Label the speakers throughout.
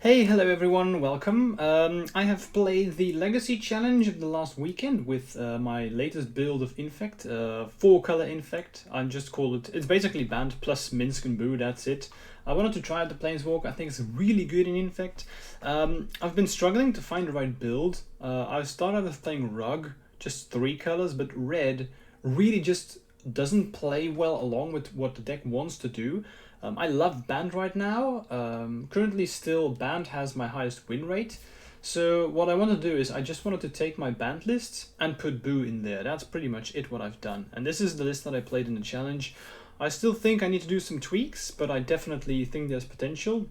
Speaker 1: Hey, hello everyone, welcome. I have played the Legacy Challenge of the last weekend with my latest build of Infect, 4-color Infect. I just call it's basically Bant plus Minsc Boo, that's it. I wanted to try out the Planeswalker. I think it's really good in Infect. I've been struggling to find the right build. I started with playing Rug, just 3 colors, but Red really just doesn't play well along with what the deck wants to do. I love Bant right now. Currently still Bant has my highest win rate. So what I want to do is I just wanted to take my Bant list and put Boo in there. That's pretty much it what I've done. And this is the list that I played in the challenge. I still think I need to do some tweaks, but I definitely think there's potential.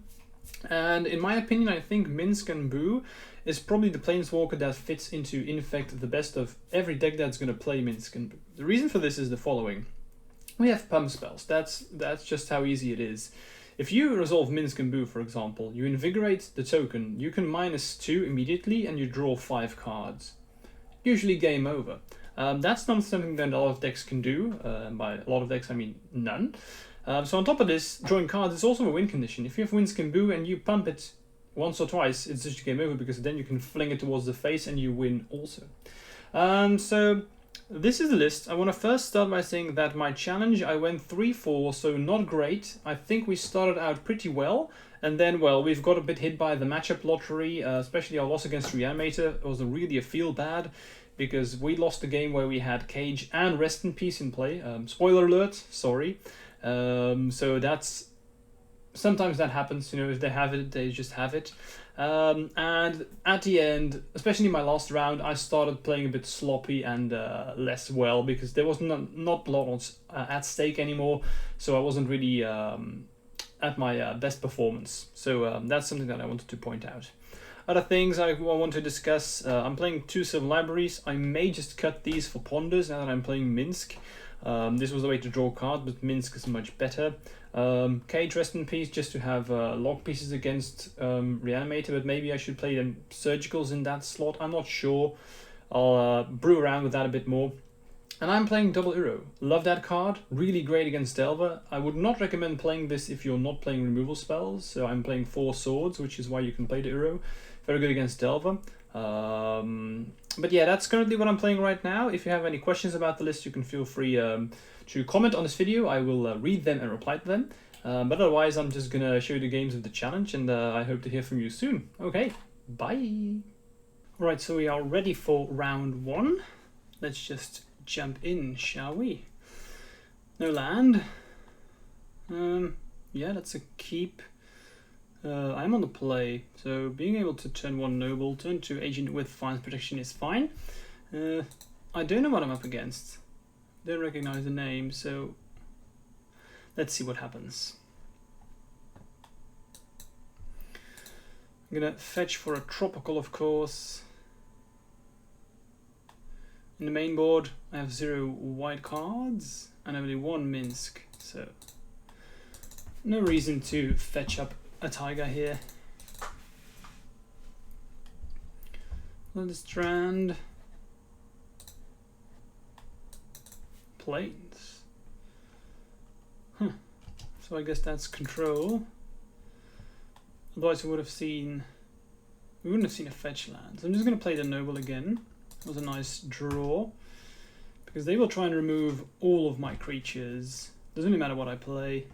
Speaker 1: And in my opinion, I think Minsc Boo is probably the Planeswalker that fits into Infect the best of every deck that's going to play Minsc Boo. The reason for this is the following. We have pump spells. That's just how easy it is. If you resolve Minsc Boo, for example, you invigorate the token, you can -2 immediately and you draw 5 cards. Usually game over. That's not something that a lot of decks can do. By a lot of decks, I mean none. So on top of this, drawing cards is also a win condition. If you have Minsc Boo and you pump it once or twice, it's just game over because then you can fling it towards the face and you win also. So this is the list. I want to first start by saying that my challenge, I went 3-4, so not great. I think we started out pretty well, and then, well, we've got a bit hit by the matchup lottery, especially our loss against Reanimator. It was really a feel bad, because we lost a game where we had Cage and Rest in Peace in play. Spoiler alert, sorry. So that's... Sometimes that happens, if they have it, they just have it. And at the end, especially my last round, I started playing a bit sloppy and less well because there was not a lot at stake anymore, so I wasn't really at my best performance. So that's something that I wanted to point out. Other things I want to discuss, I'm playing 2 Silver Libraries. I may just cut these for Ponders now that I'm playing Minsc. This was the way to draw cards, but Minsc is much better. Cage Rest in Peace just to have log pieces against Reanimator, but maybe I should play them Surgicals in that slot. I'm not sure. I'll brew around with that a bit more. And I'm playing Double Uro. Love that card. Really great against Delver. I would not recommend playing this if you're not playing removal spells. So I'm playing 4 swords, which is why you can play the Uro. Very good against Delver. But yeah, that's currently what I'm playing right now. If you have any questions about the list, you can feel free to comment on this video. I will read them and reply to them. But otherwise, I'm just gonna show you the games of the challenge, and I hope to hear from you soon. Okay, bye! Alright, so we are ready for round 1. Let's just jump in, shall we? No land. Yeah, that's a keep. I'm on the play, so being able to turn 1 Noble, turn 2 Agent with Fines Protection is fine. I don't know what I'm up against. Don't recognize the name, so let's see what happens. I'm gonna fetch for a Tropical, of course. In the main board, I have 0 white cards and only 1 Minsc, so no reason to fetch up a Tiger here. Let's Strand. Plains. So I guess that's control. Otherwise we wouldn't have seen a fetch land. So I'm just going to play the Noble again. It was a nice draw. Because they will try and remove all of my creatures. Doesn't really matter what I play.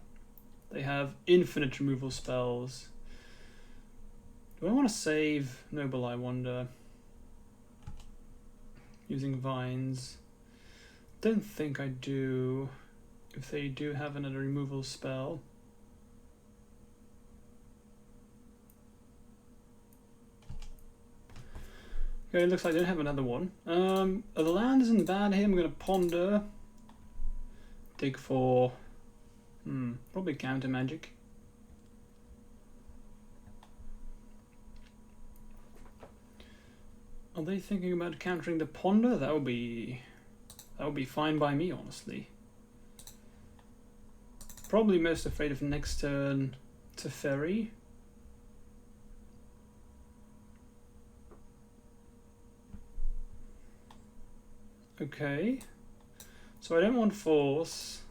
Speaker 1: They have infinite removal spells. Do I want to save Noble, I wonder? Using Vines. Don't think I do. If they do have another removal spell. Okay, it looks like I don't have another one. The land isn't bad here. I'm going to ponder. Dig for... probably counter magic. Are they thinking about countering the ponder? That would be fine by me, honestly. Probably most afraid of next turn to Ferry. Okay. So I don't want force.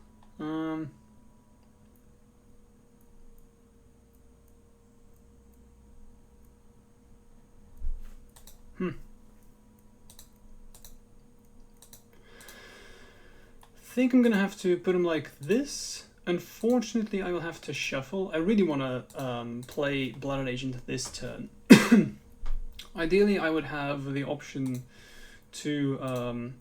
Speaker 1: think I'm gonna have to put him like this. Unfortunately, I will have to shuffle. I really want to play Blooded Agent this turn. Ideally, I would have the option to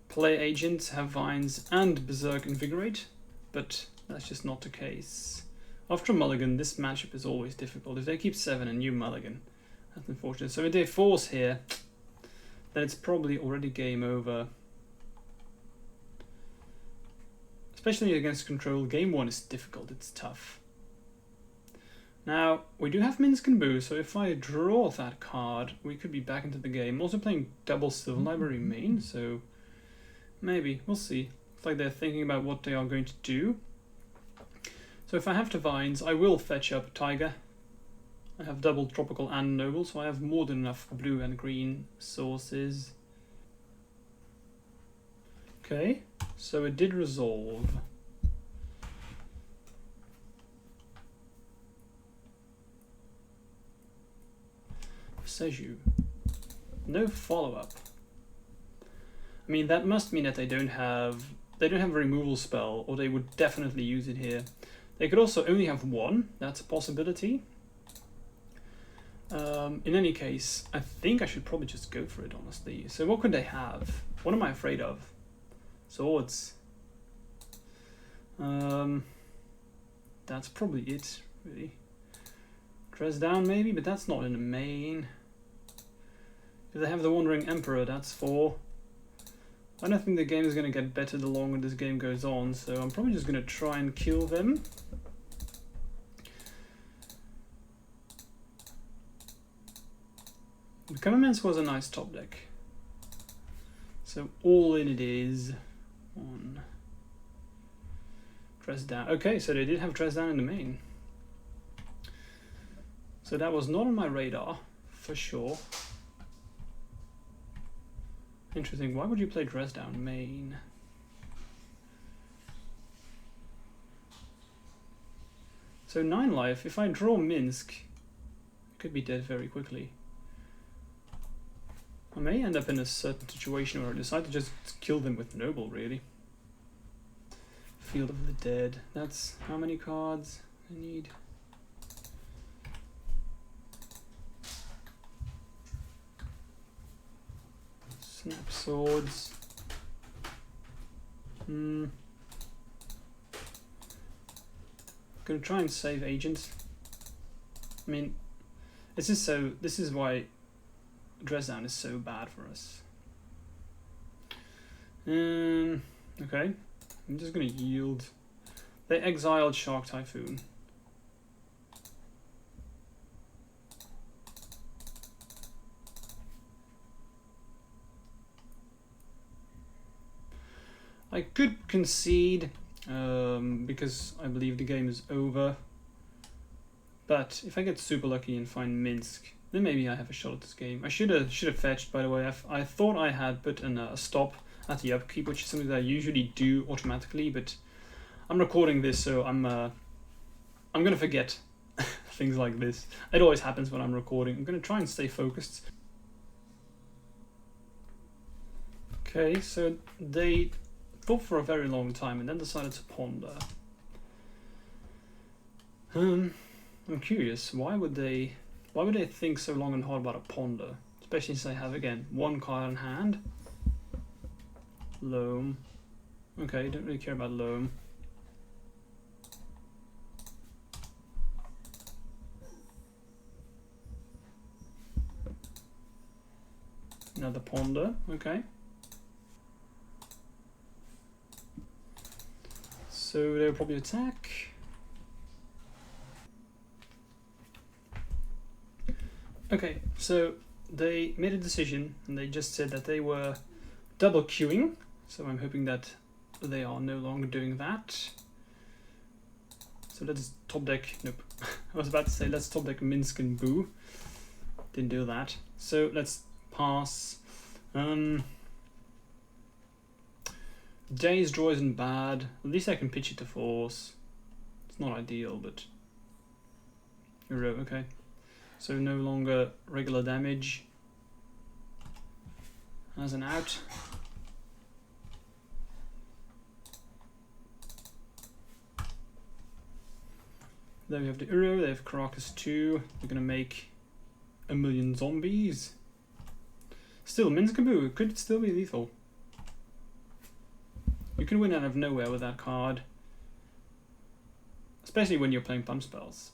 Speaker 1: play Agents, have Vines, and Berserk Invigorate, but that's just not the case. After a mulligan, this matchup is always difficult. If they keep 7 and you mulligan, that's unfortunate. So if they force here, then it's probably already game over. Especially against control, game 1 is difficult, it's tough. Now, we do have Minsc Boo, so if I draw that card, we could be back into the game. I'm also playing double Silver Library main, so maybe, we'll see. It's like they're thinking about what they are going to do. So if I have Divines, I will fetch up Tiger. I have double Tropical and Noble, so I have more than enough blue and green sources. Okay, so it did resolve. Seju. No follow-up. I mean, that must mean that they don't have a removal spell, or they would definitely use it here. They could also only have one, that's a possibility. In any case, I think I should probably just go for it, honestly. So what could they have? What am I afraid of? Swords. That's probably it, really. Dress down maybe, but that's not in the main. If they have the Wandering Emperor, that's 4. I don't think the game is going to get better the longer this game goes on, so I'm probably just going to try and kill them. The Commandments was a nice top deck. So all in it is 1. Dress down. Okay, so they did have dress down in the main. So that was not on my radar, for sure. Interesting, why would you play dress down main? So 9 life, if I draw Minsc, I could be dead very quickly. I may end up in a certain situation where I decide to just kill them with Noble, really. Field of the Dead, that's how many cards I need? Snap Swords. Gonna try and save Agents. I mean, this is why dress down is so bad for us. Okay, I'm just gonna yield. They exiled Shark Typhoon. I could concede because I believe the game is over. But if I get super lucky and find Minsc, then maybe I have a shot at this game. I should have fetched, by the way. I thought I had put in a stop at the upkeep, which is something that I usually do automatically, but I'm recording this, so I'm gonna forget things like this. It always happens when I'm recording. I'm gonna try and stay focused. Okay, so they thought for a very long time and then decided to ponder. I'm curious, why would they think so long and hard about a ponder? Especially since they have, again, 1 card in hand. Loam. Okay, don't really care about Loam. Another ponder, okay. So they'll probably attack. Okay, so they made a decision and they just said that they were double queuing. So I'm hoping that they are no longer doing that. So let's top deck, nope. I was about to say let's top deck Minsc Boo. Didn't do that. So let's pass. Days draw isn't bad. At least I can pitch it to force. It's not ideal, but okay. So no longer regular damage as an out. There we have the Uro, they have Caracas 2. They're gonna make 1,000,000 zombies. Still, Minsc Boo, it could still be lethal. You can win out of nowhere with that card. Especially when you're playing pump spells.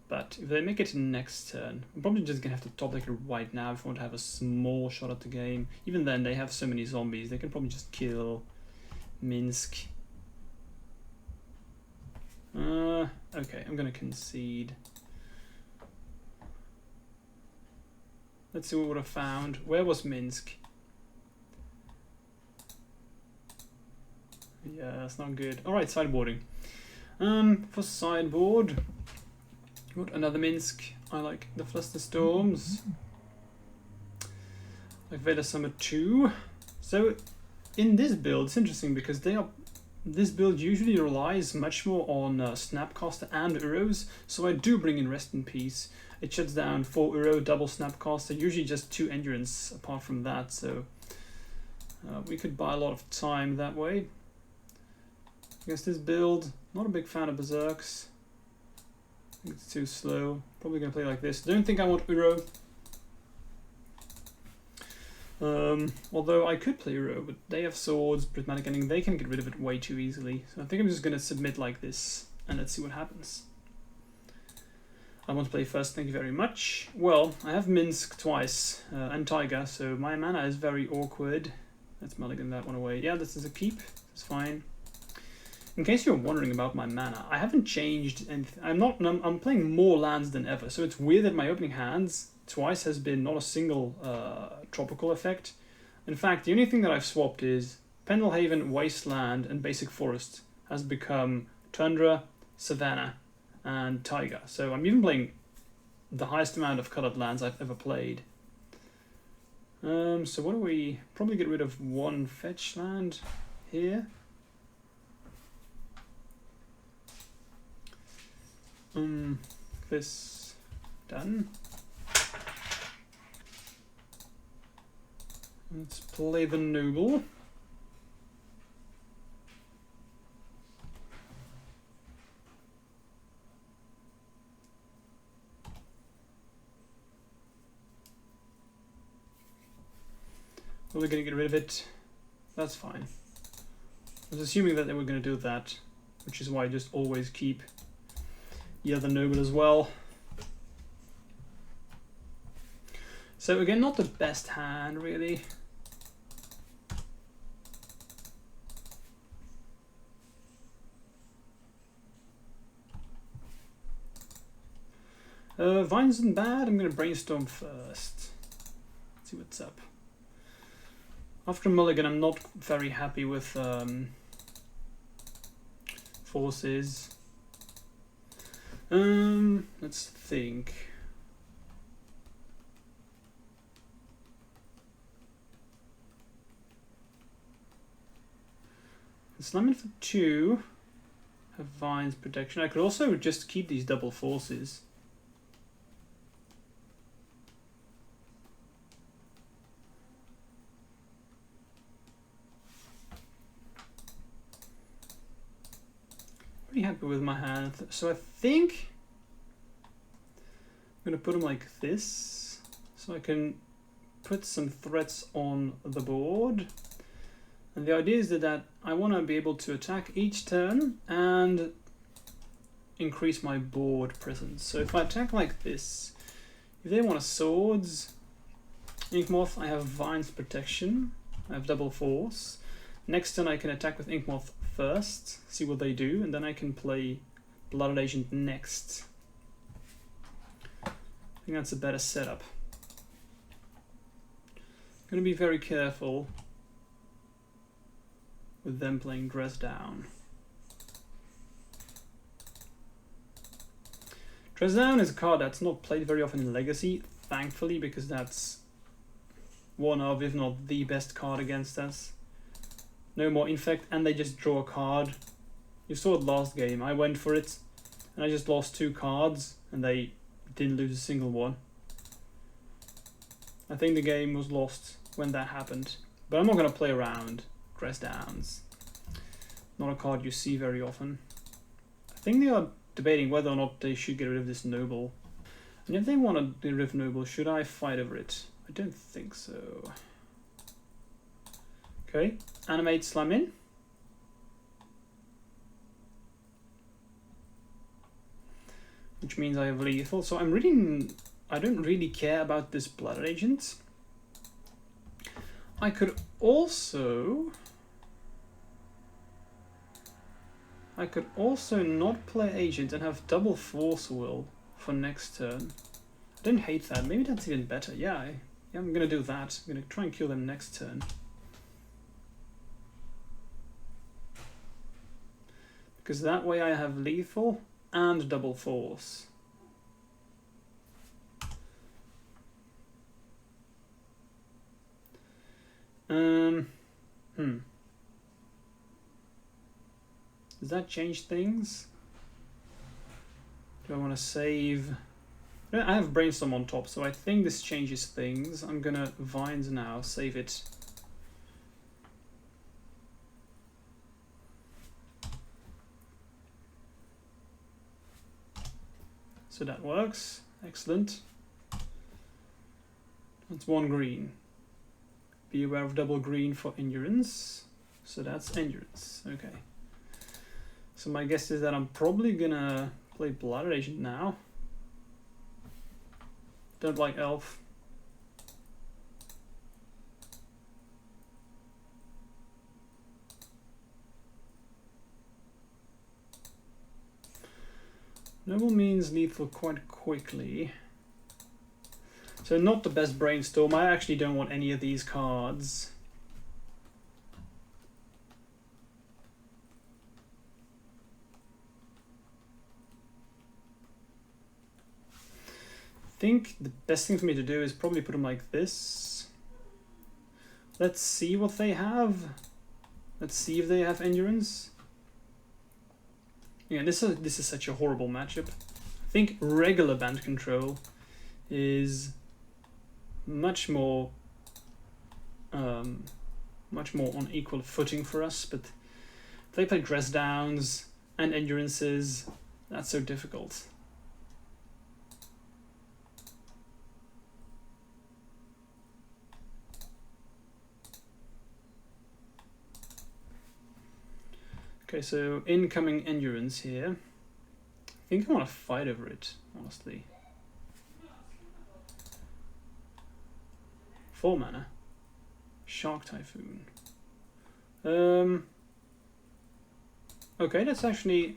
Speaker 1: But if they make it next turn, I'm probably just gonna have to top deck it right now if I want to have a small shot at the game. Even then, they have so many zombies, they can probably just kill Minsc. Okay, I'm gonna concede. Let's see what we would have found. Where was Minsc? Yeah, that's not good. Alright, sideboarding. For sideboard, got another Minsc. I like the Fluster Storms. Like Vader Summer 2. So in this build, it's interesting because this build usually relies much more on Snapcaster and Uros, so I do bring in Rest in Peace. It shuts down 4 Uro, double Snapcaster, usually just 2 Endurance apart from that, so we could buy a lot of time that way. I guess this build, not a big fan of Berserks. I think it's too slow. Probably gonna play like this. Don't think I want Uro. Although I could play Uro, but they have swords, prismatic ending, they can get rid of it way too easily. So I think I'm just gonna submit like this, and let's see what happens. I want to play first, thank you very much. Well, I have Minsc twice, and Tiger, so my mana is very awkward. Let's mulligan that one away. Yeah, this is a keep, it's fine. In case you're wondering about my mana, I haven't changed anything. I'm playing more lands than ever, so it's weird that my opening hands twice has been not a single tropical effect. In fact, the only thing that I've swapped is Pendelhaven, Wasteland, and Basic Forest has become Tundra, Savannah, and Taiga. So I'm even playing the highest amount of colored lands I've ever played. So what do we... Probably get rid of one fetch land here. This done. Let's play the Noble. Well, we're going to get rid of it. That's fine. I was assuming that they were going to do that, which is why I just always keep the other Noble as well. So again, not the best hand, really. Vines isn't bad. I'm going to brainstorm first. See what's up. After Mulligan, I'm not very happy with forces. Let's think. Slam it for 2. Have Vines protection. I could also just keep these double forces. Pretty happy with my hand. So I think I'm gonna put them like this, so I can put some threats on the board. And the idea is that I want to be able to attack each turn and increase my board presence. So if I attack like this, if they want a swords, Inkmoth, I have Vines protection, I have double force. Next turn I can attack with Inkmoth first, see what they do, and then I can play Blooded Agent next. I think that's a better setup. I'm going to be very careful with them playing Dress Down. Dress Down is a card that's not played very often in Legacy, thankfully, because that's one of, if not the best card against us. No more Infect, and they just draw a card. You saw it last game. I went for it, and I just lost 2 cards, and they didn't lose a single one. I think the game was lost when that happened. But I'm not going to play around Dress Downs. Not a card you see very often. I think they are debating whether or not they should get rid of this noble. And if they want to get rid of noble, should I fight over it? I don't think so. Okay, animate slam in. Which means I have lethal, so I don't really care about this blood agent. I could also not play agent and have double force will for next turn. I don't hate that. Maybe that's even better. Yeah, I'm gonna do that. I'm gonna try and kill them next turn. Because that way I have lethal and double force. Does that change things? Do I want to save? I have brainstorm on top, so I think this changes things. I'm gonna vines now, save it. So that works. Excellent. That's 1 green. Be aware of double green for endurance. So that's endurance. Okay. So my guess is that I'm probably gonna play Blood Agent now. Don't like Elf. Noble means lethal quite quickly. So not the best brainstorm. I actually don't want any of these cards. I think the best thing for me to do is probably put them like this. Let's see what they have. Let's see if they have endurance. Yeah, this is such a horrible matchup. I think regular Bant control is much more on equal footing for us, but if they play dress downs and endurances, that's so difficult. Okay, so incoming endurance here. I think I want to fight over it, honestly. 4 mana. Shark Typhoon. Okay, it's actually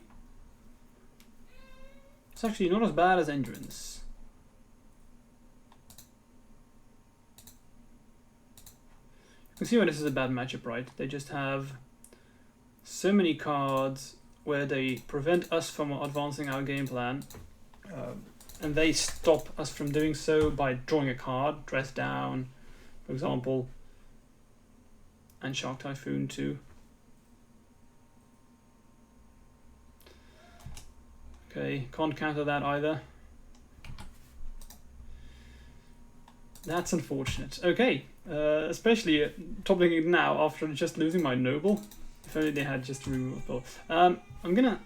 Speaker 1: not as bad as endurance. You can see why this is a bad matchup, right? They just have so many cards where they prevent us from advancing our game plan, and they stop us from doing so by drawing a card, dress down, for example, and Shark Typhoon too. Okay, can't counter that either. That's unfortunate. Okay, especially toppling it now after just losing my noble. If only they had just removal. I'm gonna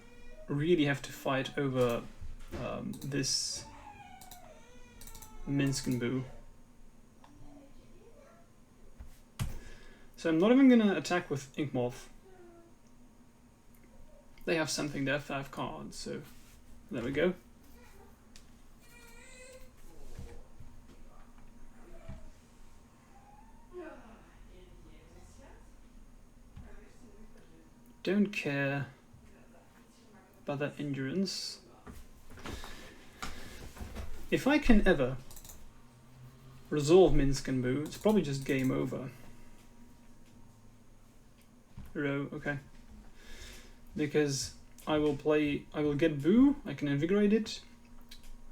Speaker 1: really have to fight over this Minsc Boo. So I'm not even gonna attack with Inkmoth. They have something, they have 5 cards, so there we go. Don't care about that endurance. If I can ever resolve Minsc Boo, it's probably just game over. Okay. Because I will get Boo, I can invigorate it,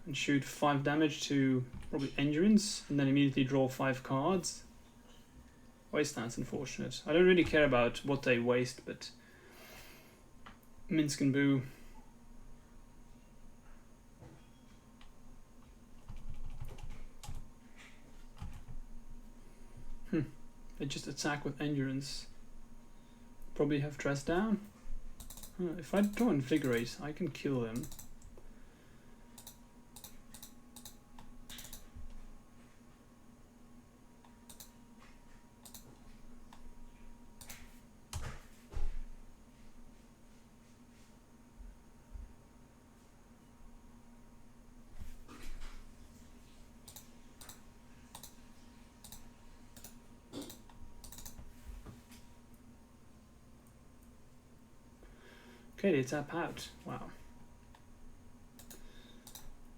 Speaker 1: and shoot 5 damage to probably endurance, and then immediately draw 5 cards. Wasteland's unfortunate. I don't really care about what they waste, but Minsc Boo. They just attack with endurance. Probably have dress down. If I draw Invigorate, I can kill him. Okay, they tap out. Wow.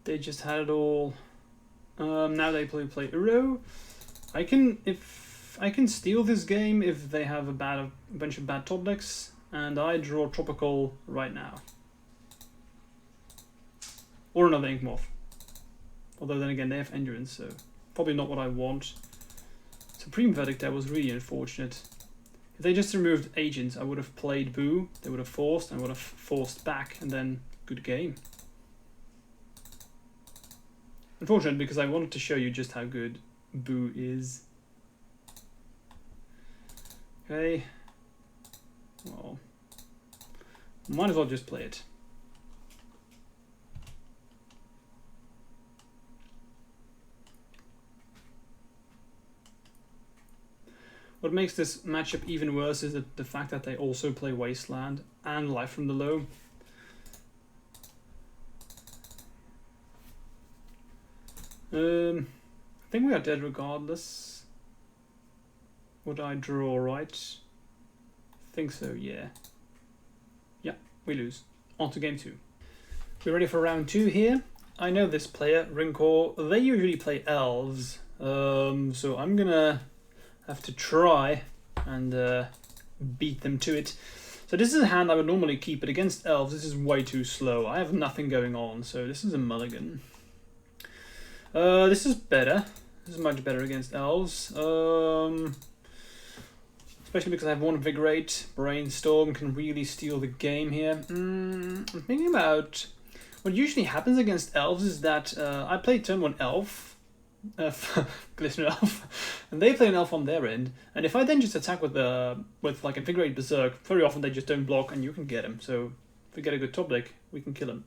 Speaker 1: They just had it all. Now they play Uro. I can steal this game if they have a bunch of bad top decks, and I draw Tropical right now. Or another Inkmoth. Although then again they have Endurance, so probably not what I want. Supreme Verdict there was really unfortunate. If they just removed Agents, I would have played Boo, they would have forced, and would have forced back, and then good game. Unfortunate, because I wanted to show you just how good Boo is. Okay. Well, might as well just play it. What makes this matchup even worse is the fact that they also play Wasteland and Life from the Low. I think we are dead regardless. Would I draw right? I think so, yeah. Yeah, we lose. On to game 2. We're ready for round 2 here. I know this player, Rincor. They usually play Elves. So I'm gonna have to try and beat them to it. So this is a hand I would normally keep, but against Elves this is way too slow. I have nothing going on, so this is a mulligan. This is better. This is much better against Elves. Especially because I have one Vigorate. Brainstorm can really steal the game here. I'm thinking about what usually happens against Elves is that I play turn 1 Elf. Glistener Elf, and they play an Elf on their end, and if I then just attack with like Invigorate Berserk, very often they just don't block and you can get him. So if we get a good top deck, we can kill him.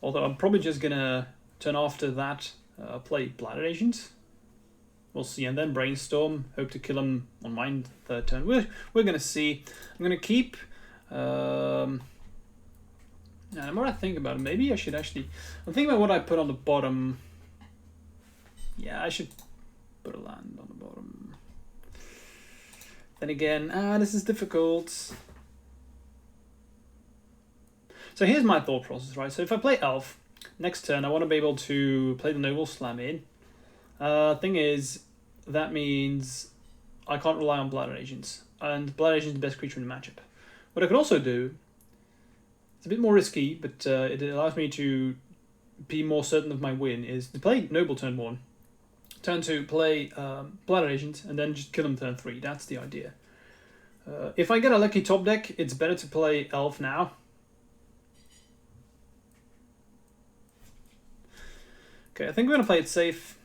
Speaker 1: Although I'm probably just gonna turn after that play Bladder Agent. We'll see, and then Brainstorm, hope to kill him on my third turn. We're gonna see. I'm gonna keep and the more I think about it, maybe I should actually, I'm thinking about what I put on the bottom. Yeah, I should put a land on the bottom. Then again, this is difficult. So here's my thought process, right? So if I play Elf, next turn I want to be able to play the Noble Slam in. Thing is, that means I can't rely on Bladder Agents. And Bladder Agent is the best creature in the matchup. What I could also do, it's a bit more risky, but it allows me to be more certain of my win, is to play Noble turn 1. Turn 2, play Bladder Agent, and then just kill him turn 3. That's the idea. If I get a lucky top deck, it's better to play Elf now. Okay, I think we're going to play it safe.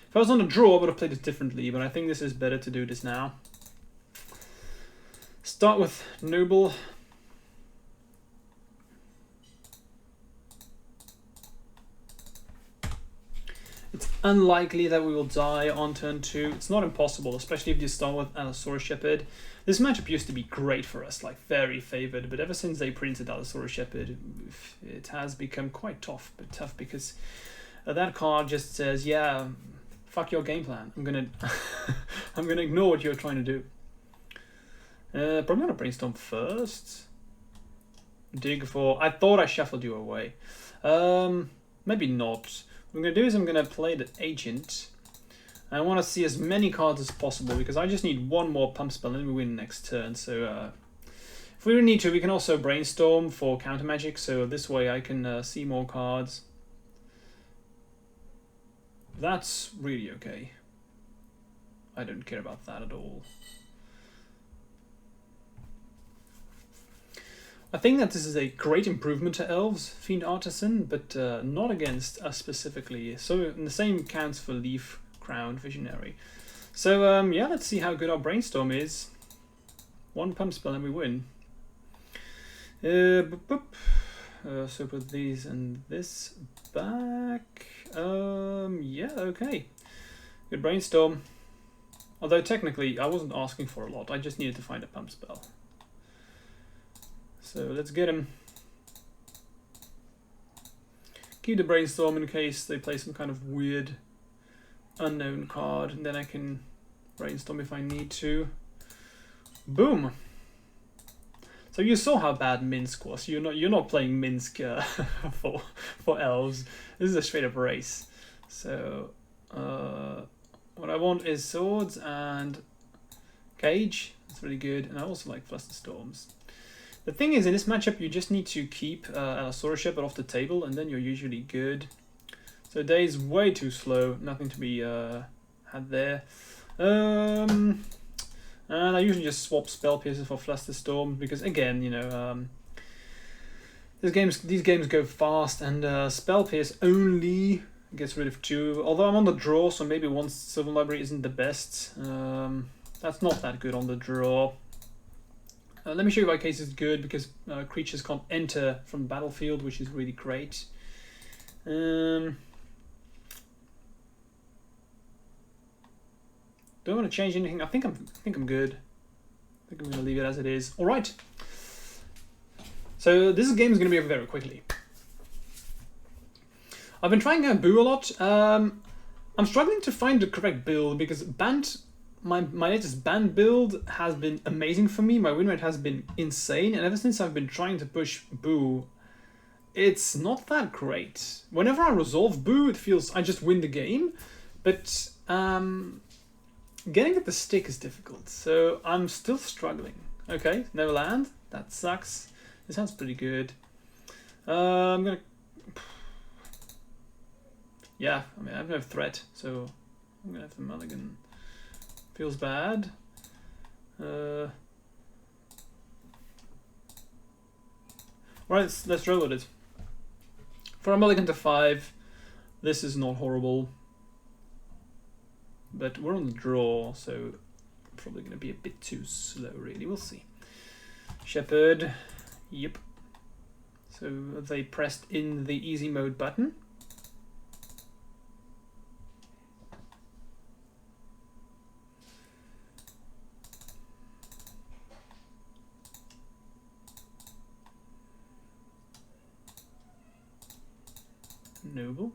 Speaker 1: If I was on a draw, I would have played it differently, but I think this is better to do this now. Start with Noble. It's unlikely that we will die on turn 2. It's not impossible, especially if you start with Allosaurus Shepherd. This matchup used to be great for us, like very favored, but ever since they printed Allosaurus Shepherd, it has become quite tough, because that card just says, yeah, fuck your game plan. I'm gonna I'm gonna ignore what you're trying to do. Probably gonna Brainstorm first. Dig for, I thought I shuffled you away. Maybe not. What I'm going to do is I'm going to play the Agent. I want to see as many cards as possible because I just need one more pump spell and then we win next turn. So if we really need to, we can also Brainstorm for counter magic. So this way I can see more cards. That's really okay. I don't care about that at all. I think that this is a great improvement to Elves, Fiend Artisan, but not against us specifically. So and the same counts for Leaf, Crown, Visionary. So yeah, let's see how good our Brainstorm is. One pump spell and we win. So put these and this back. Yeah, okay. Good brainstorm. Although technically I wasn't asking for a lot, I just needed to find a pump spell. So let's get him. Keep the brainstorm in case they play some kind of weird unknown card, and then I can brainstorm if I need to. Boom. So you saw how bad Minsc was. You're not playing Minsc for elves. This is a straight up race. So what I want is swords and cage. That's really good, and I also like Flusterstorms. The thing is, in this matchup, you just need to keep Allosaurus Shepherd off the table, and then you're usually good. So day's way too slow. Nothing to be had there. And I usually just swap Spell Piercer for Flusterstorm because, again, you know, these games go fast, and Spell Pierce only gets rid of 2. Although I'm on the draw, so maybe one Sylvan Library isn't the best. That's not that good on the draw. Let me show you why case is good, because creatures can't enter from the battlefield, which is really great. Don't want to change anything. I think I'm good. I think I'm going to leave it as it is. All right. So this game is going to be over very quickly. I've been trying Boo a lot. I'm struggling to find the correct build because Bant, my latest Bant build has been amazing for me. My win rate has been insane, and ever since I've been trying to push Boo, it's not that great. Whenever I resolve Boo, it feels I just win the game, but getting at the stick is difficult, so I'm still struggling. Okay, never land. That sucks. This sounds pretty good. I'm gonna... Yeah, I mean, I have no threat, so I'm gonna have the mulligan. Feels bad. Right, let's roll with it. For a mulligan to 5, this is not horrible. But we're on the draw, so probably going to be a bit too slow, really. We'll see. Shepherd. Yep. So they pressed in the easy mode button. Noble.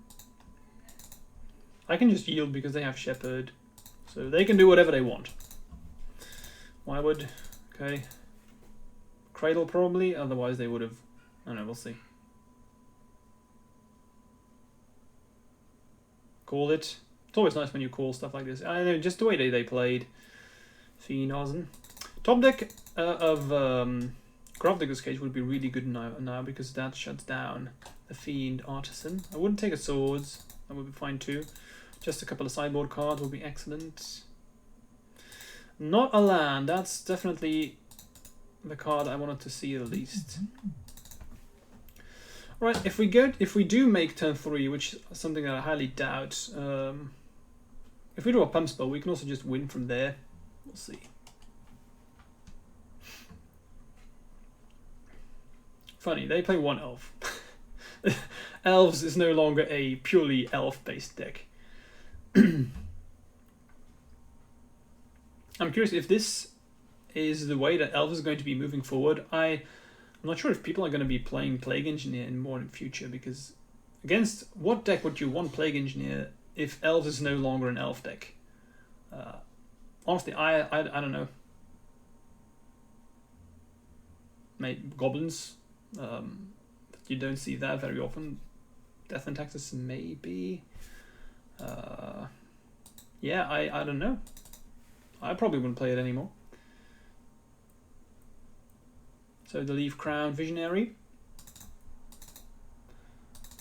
Speaker 1: I can just yield because they have Shepherd, so they can do whatever they want. Why would... Okay. Cradle probably, otherwise they would have... I don't know, we'll see. Call it. It's always nice when you call stuff like this. I know, just the way they played. Fienozen. Top deck of Grafdigger's Cage would be really good now because that shuts down the Fiend Artisan. I wouldn't take a Swords, that would be fine too. Just a couple of sideboard cards would be excellent. Not a land, that's definitely the card I wanted to see at least. Right, if we do make turn 3, which is something that I highly doubt, if we draw a pump spell, we can also just win from there. We'll see. Funny, they play 1 elf. Elves is no longer a purely elf-based deck. I'm curious if this is the way that Elves is going to be moving forward. I'm not sure if people are going to be playing Plague Engineer more in future, because against what deck would you want Plague Engineer if Elves is no longer an elf deck? Honestly, I don't know. Maybe Goblins. You don't see that very often. Death and Taxes maybe. Yeah, I don't know. I probably wouldn't play it anymore. So the Leaf Crown Visionary.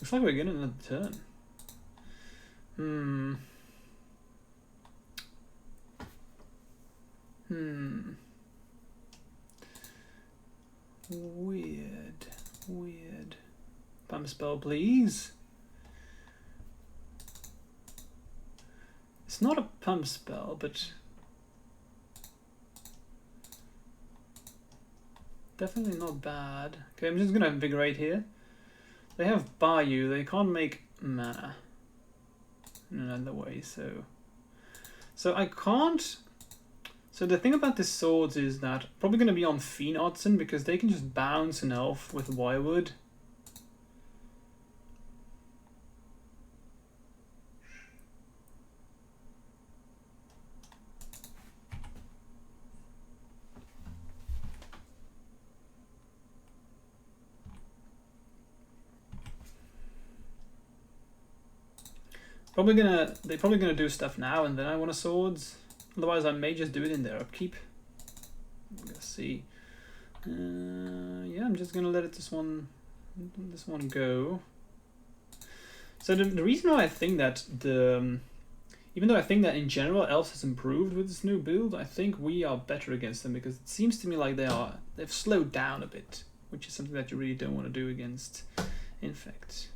Speaker 1: Looks like we're getting another turn. Weird. Pump spell, please. It's not a pump spell, but Definitely not bad. Okay, I'm just gonna invigorate here. They have Bayou, they can't make mana in another way, so I can't. So the thing about the swords is that probably gonna be on Fiend Odson because they can just bounce an elf with Wirewood. They're probably gonna do stuff now, and then I want a swords. Otherwise, I may just do it in their upkeep. Let's see. Yeah, I'm just gonna let this one go. So the reason why I think that even though I think that in general Elves has improved with this new build, I think we are better against them because it seems to me like they've slowed down a bit, which is something that you really don't want to do against Infect.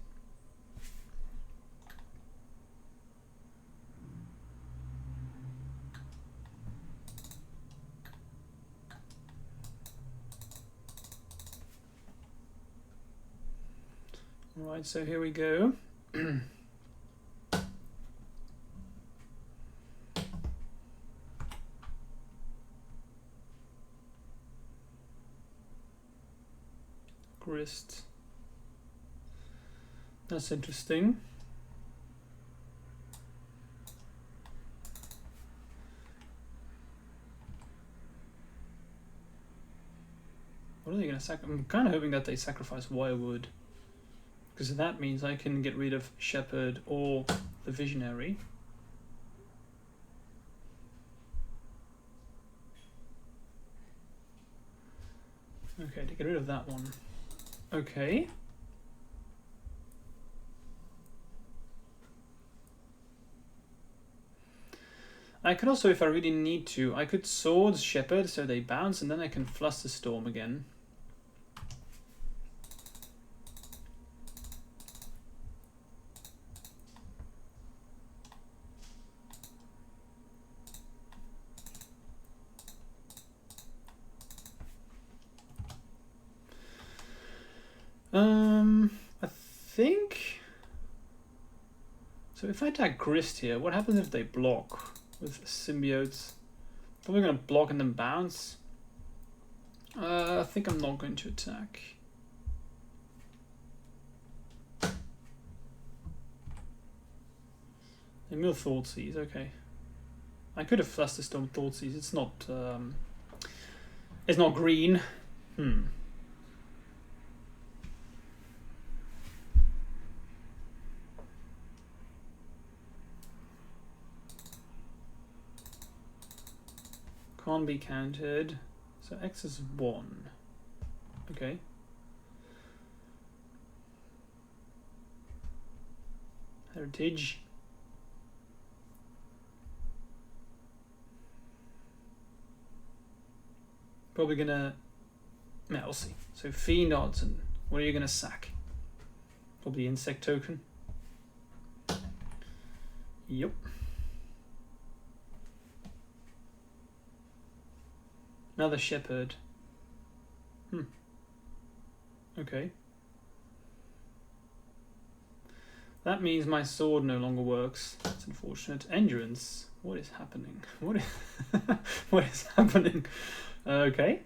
Speaker 1: Alright, so here we go. Grist. That's interesting. What are they going to sacrifice? I'm kind of hoping that they sacrifice Wirewood, because that means I can get rid of Shepherd or the Visionary. Okay, to get rid of that one. Okay. I could also, if I really need to, I could Swords Shepherd so they bounce, and then I can Fluster Storm again. I think so. If I attack Grist here, what happens if they block with symbiotes? Probably gonna block and then bounce. I think I'm not going to attack. They mill Thoughtseize, okay. I could have Fluster Storm Thoughtseize. It's not green. Can't be countered. So X is 1. Okay. Heritage. Probably gonna... Yeah, we'll see. So Fiend Odson. What are you gonna sack? Probably Insect token. Yep. Another Shepherd. Okay. That means my sword no longer works. That's unfortunate. Endurance. What is happening? What is happening? Okay.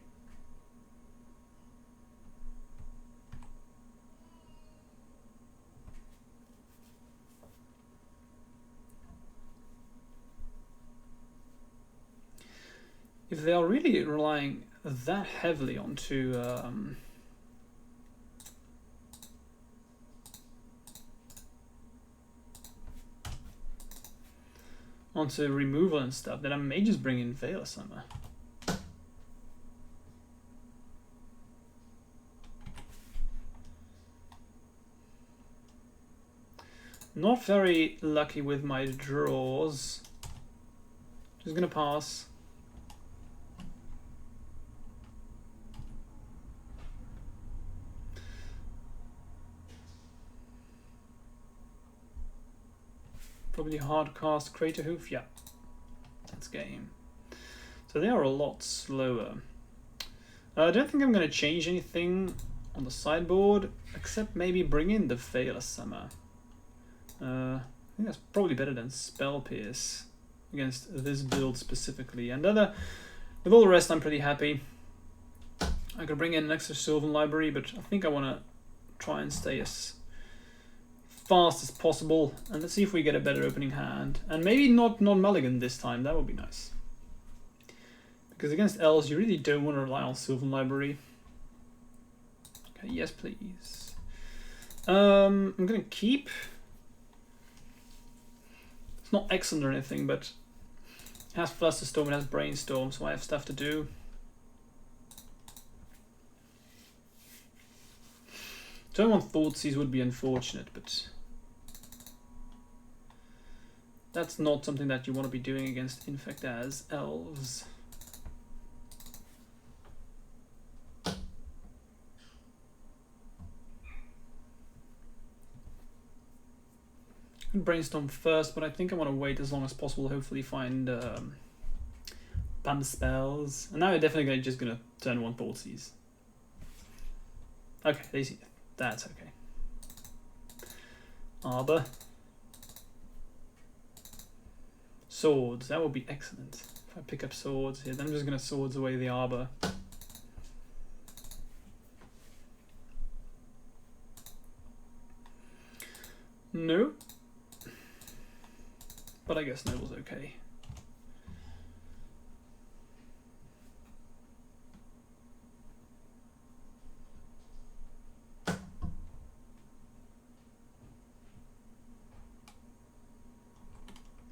Speaker 1: If they are really relying that heavily onto removal and stuff, then I may just bring in Veil Summer. Not very lucky with my draws. Just gonna pass. Probably hard cast Crater Hoof, yeah. That's game. So they are a lot slower. I don't think I'm going to change anything on the sideboard, except maybe bring in the Veil of Summer. I think that's probably better than Spell Pierce against this build specifically. And with all the rest, I'm pretty happy. I could bring in an extra Sylvan Library, but I think I want to try and stay as fast as possible. And let's see if we get a better opening hand. And maybe not non-mulligan this time, that would be nice. Because against Elves, you really don't want to rely on Sylvan Library. Okay, yes please. I'm going to keep. It's not excellent or anything, but it has Flusterstorm, it has Brainstorm, so I have stuff to do. Turn 1 Thoughtseize would be unfortunate, but that's not something that you want to be doing against Infect as Elves. Brainstorm first, but I think I want to wait as long as possible, hopefully find bump spells. And now we're definitely just going to turn 1 Thoughtseize. Okay, they see. That's okay. Arbor. Swords, that would be excellent. If I pick up swords here, then I'm just going to swords away the Arbor. No. But I guess Noble's okay.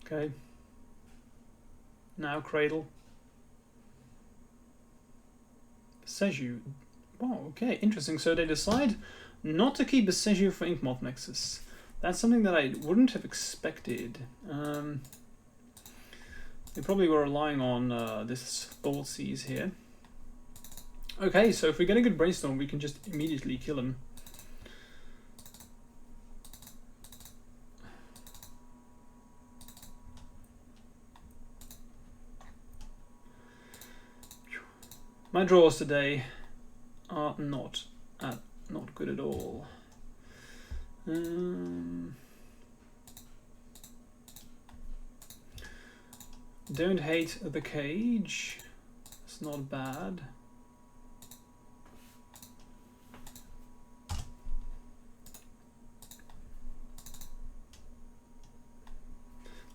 Speaker 1: Okay. Now Cradle. Seju. Wow, okay, interesting. So they decide not to keep a Seju for Inkmoth Nexus. That's something that I wouldn't have expected. They probably were relying on this Thoughtseize here. Okay, so if we get a good Brainstorm, we can just immediately kill him. My draws today are not good at all. Don't hate the cage. It's not bad.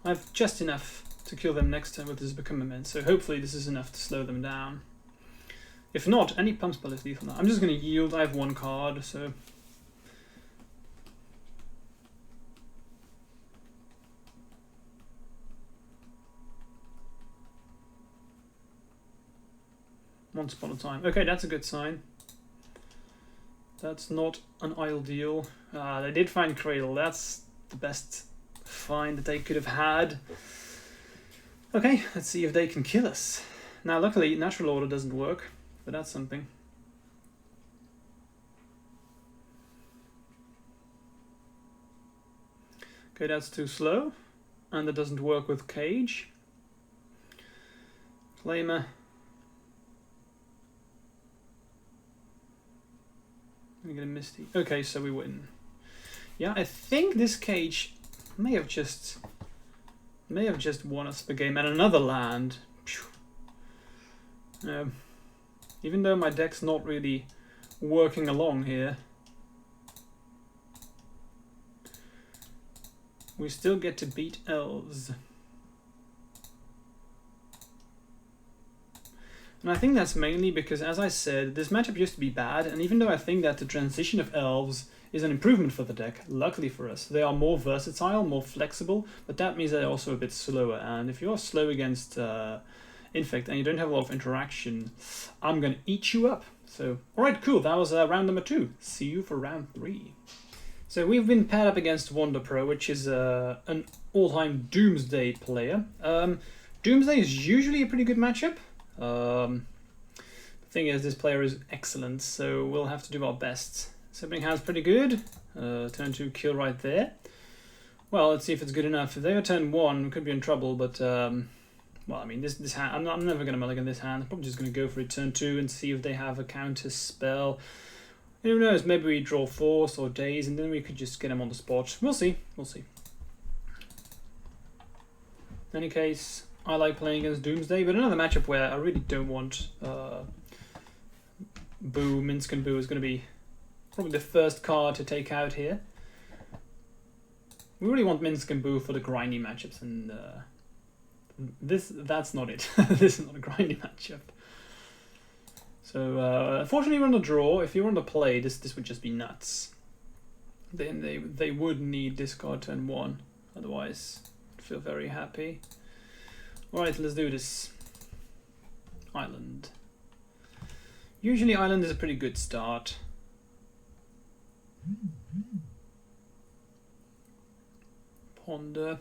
Speaker 1: I have just enough to kill them next turn with this Become Immense, so hopefully this is enough to slow them down. If not, any pump spell is lethal now. I'm just going to yield. I have 1 card, so... Once upon a time. Okay, that's a good sign. That's not an ideal. They did find Cradle. That's the best find that they could have had. Okay, let's see if they can kill us. Now, luckily, Natural Order doesn't work, but that's something. Okay, that's too slow, and that doesn't work with Cage. Flamer. I'm gonna Misty. Okay, so we win. Yeah, I think this Cage may have just won us the game. And another land. Even though my deck's not really working along here, we still get to beat Elves. And I think that's mainly because, as I said, this matchup used to be bad, and even though I think that the transition of Elves is an improvement for the deck, luckily for us, they are more versatile, more flexible, but that means they're also a bit slower, and if you're slow against Infect and you don't have a lot of interaction, I'm going to eat you up. So, alright, cool, that was round number 2. See you for round 3. So we've been paired up against Wonder Pro, which is an all-time Doomsday player. Doomsday is usually a pretty good matchup. The thing is, this player is excellent, so we'll have to do our best. Opening hand's pretty good. Turn 2 kill right there. Well, let's see if it's good enough. If they are turn 1, we could be in trouble, but Well, I mean, this hand, I'm never going to mulligan this hand. I'm probably just going to go for it turn 2 and see if they have a counter spell. Who knows, maybe we draw Force or Daze, and then we could just get them on the spot. We'll see, we'll see. In any case, I like playing against Doomsday, but another matchup where I really don't want Boo, Minsc Boo is going to be probably the first card to take out here. We really want Minsc Boo for the grindy matchups, and that's not it. This is not a grindy matchup. So unfortunately, we're on the draw. If you were on the play, this would just be nuts. Then they would need discard turn 1. Otherwise, I'd feel very happy. All right, let's do this. Island. Usually, Island is a pretty good start. Ponder.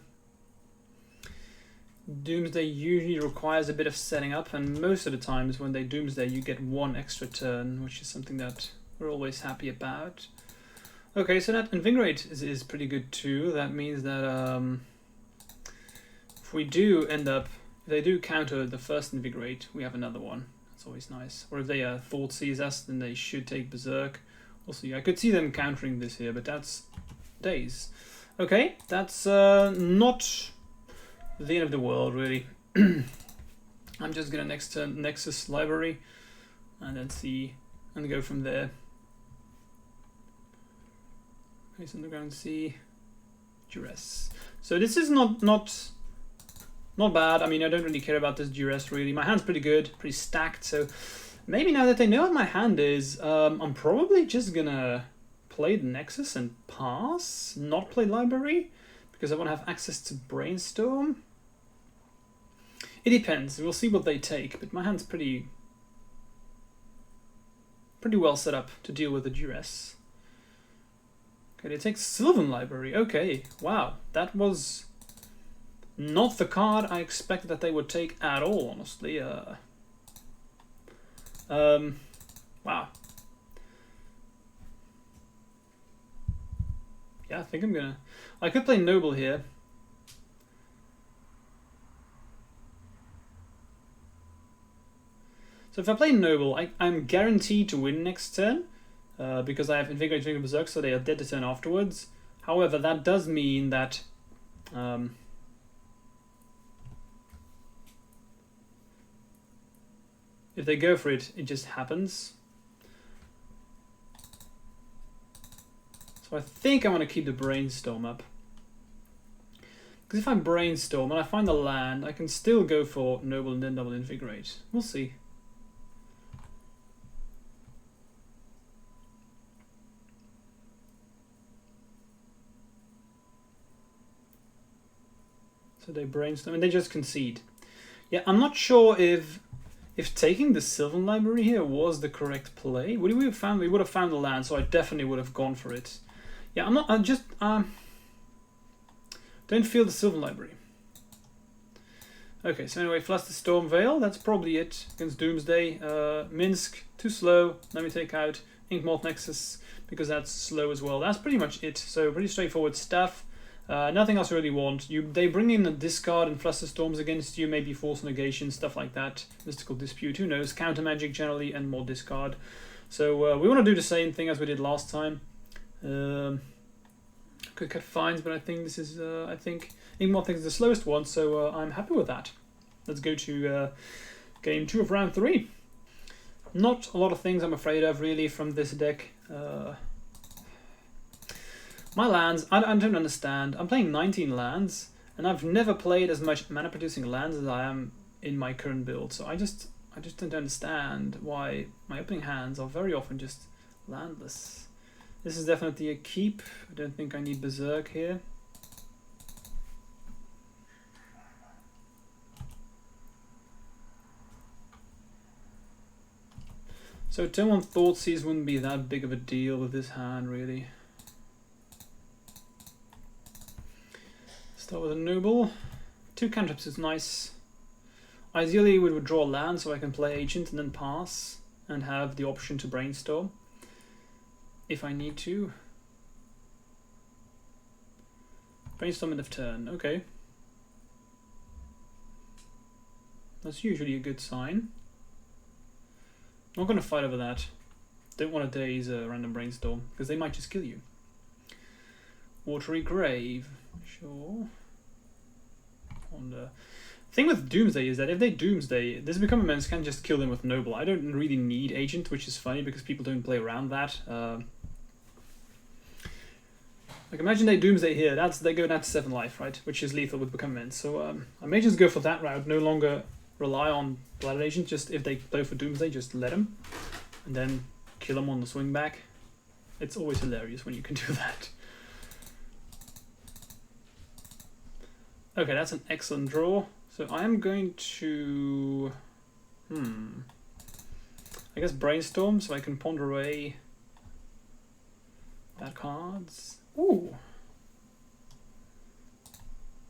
Speaker 1: Doomsday usually requires a bit of setting up, and most of the times when they Doomsday you get 1 extra turn, which is something that we're always happy about. Okay, so that Invigorate is pretty good too. That means that if we do end up, if they do counter the first Invigorate, we have another one. That's always nice. Or if they Thought Seize us, then they should take Berserk. We'll see. I could see them countering this here, but that's Daze. Okay, that's not the end of the world, really. I'm just gonna next turn Nexus Library and then see and go from there. Place Underground Sea, Duress. So this is not bad. I mean, I don't really care about this Duress really. My hand's pretty good, pretty stacked. So maybe now that they know what my hand is, I'm probably just gonna play the Nexus and pass, not play Library, because I want to have access to Brainstorm. It depends. We'll see what they take, but my hand's pretty well set up to deal with the Duress. Okay, they take Sylvan Library. Okay, wow, that was not the card I expected that they would take at all, honestly. Wow. Yeah, I think I'm gonna... I could play Noble here. So if I play Noble, I'm guaranteed to win next turn, because I have Invigorate, Berserk, so they are dead to turn afterwards. However, that does mean that if they go for it, it just happens. So I think I want to keep the Brainstorm up. Because if I Brainstorm and I find the land, I can still go for Noble and then double Invigorate. We'll see. So they Brainstorm and they just concede. Yeah, I'm not sure if taking the Sylvan Library here was the correct play. We would have found the land, so I definitely would have gone for it. Yeah, I just don't feel the Sylvan Library. Okay, so anyway, Fluster Storm Veil, that's probably it against Doomsday. Minsc, too slow. Let me take out Inkmoth Nexus, because that's slow as well. That's pretty much it. So pretty straightforward stuff. Nothing else I really want. They bring in a discard and Fluster Storms against you, maybe Force Negation, stuff like that. Mystical Dispute, who knows. Counter Magic generally and more discard. So we want to do the same thing as we did last time. Could cut fines, but I think this is, I think Inkmoth is the slowest one, so I'm happy with that. Let's go to game 2 of round 3. Not a lot of things I'm afraid of really from this deck. My lands, I don't understand. I'm playing 19 lands, and I've never played as much mana-producing lands as I am in my current build. So I just don't understand why my opening hands are very often just landless. This is definitely a keep. I don't think I need Berserk here. So turn 1 Thoughtseize wouldn't be that big of a deal with this hand, really. Start with a Noble. 2 cantrips is nice. Ideally we would draw land so I can play Agent and then pass and have the option to Brainstorm if I need to. Brainstorm end of turn, okay. That's usually a good sign. Not going to fight over that. Don't want to daze a random brainstorm, because they might just kill you. Watery Grave. Sure. Wonder. Thing with Doomsday is that if they Doomsday, this Become Immense can just kill them with Noble. I don't really need Agent, which is funny because people don't play around that. Like imagine they Doomsday here, they go down to 7 life, right? Which is lethal with Become Immense. So I may just go for that route, no longer rely on Blooded Agent, just if they play for Doomsday, just let them. And then kill them on the swing back. It's always hilarious when you can do that. Okay, that's an excellent draw. So I am going to, I guess Brainstorm, so I can ponder away bad cards. Ooh.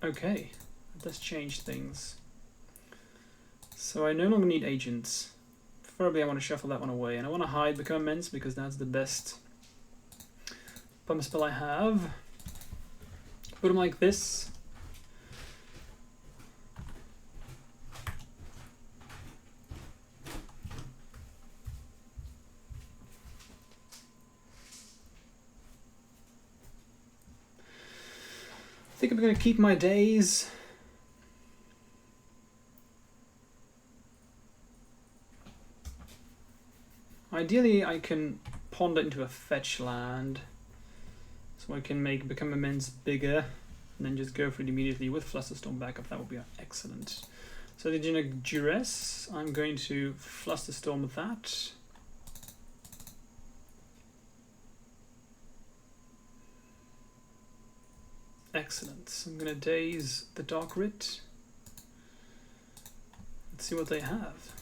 Speaker 1: Okay, that does change things. So I no longer need Agents. Preferably I want to shuffle that one away, and I want to hide Become Immense because that's the best bump spell I have. Put them like this. I think I'm going to keep my days. Ideally, I can ponder into a fetch land, so I can make Become Immense bigger, and then just go for it immediately with Flusterstorm backup. That would be excellent. So the Generic Duress, I'm going to Flusterstorm with that. Excellent. So I'm going to daze the Dark Writ. Let's see what they have.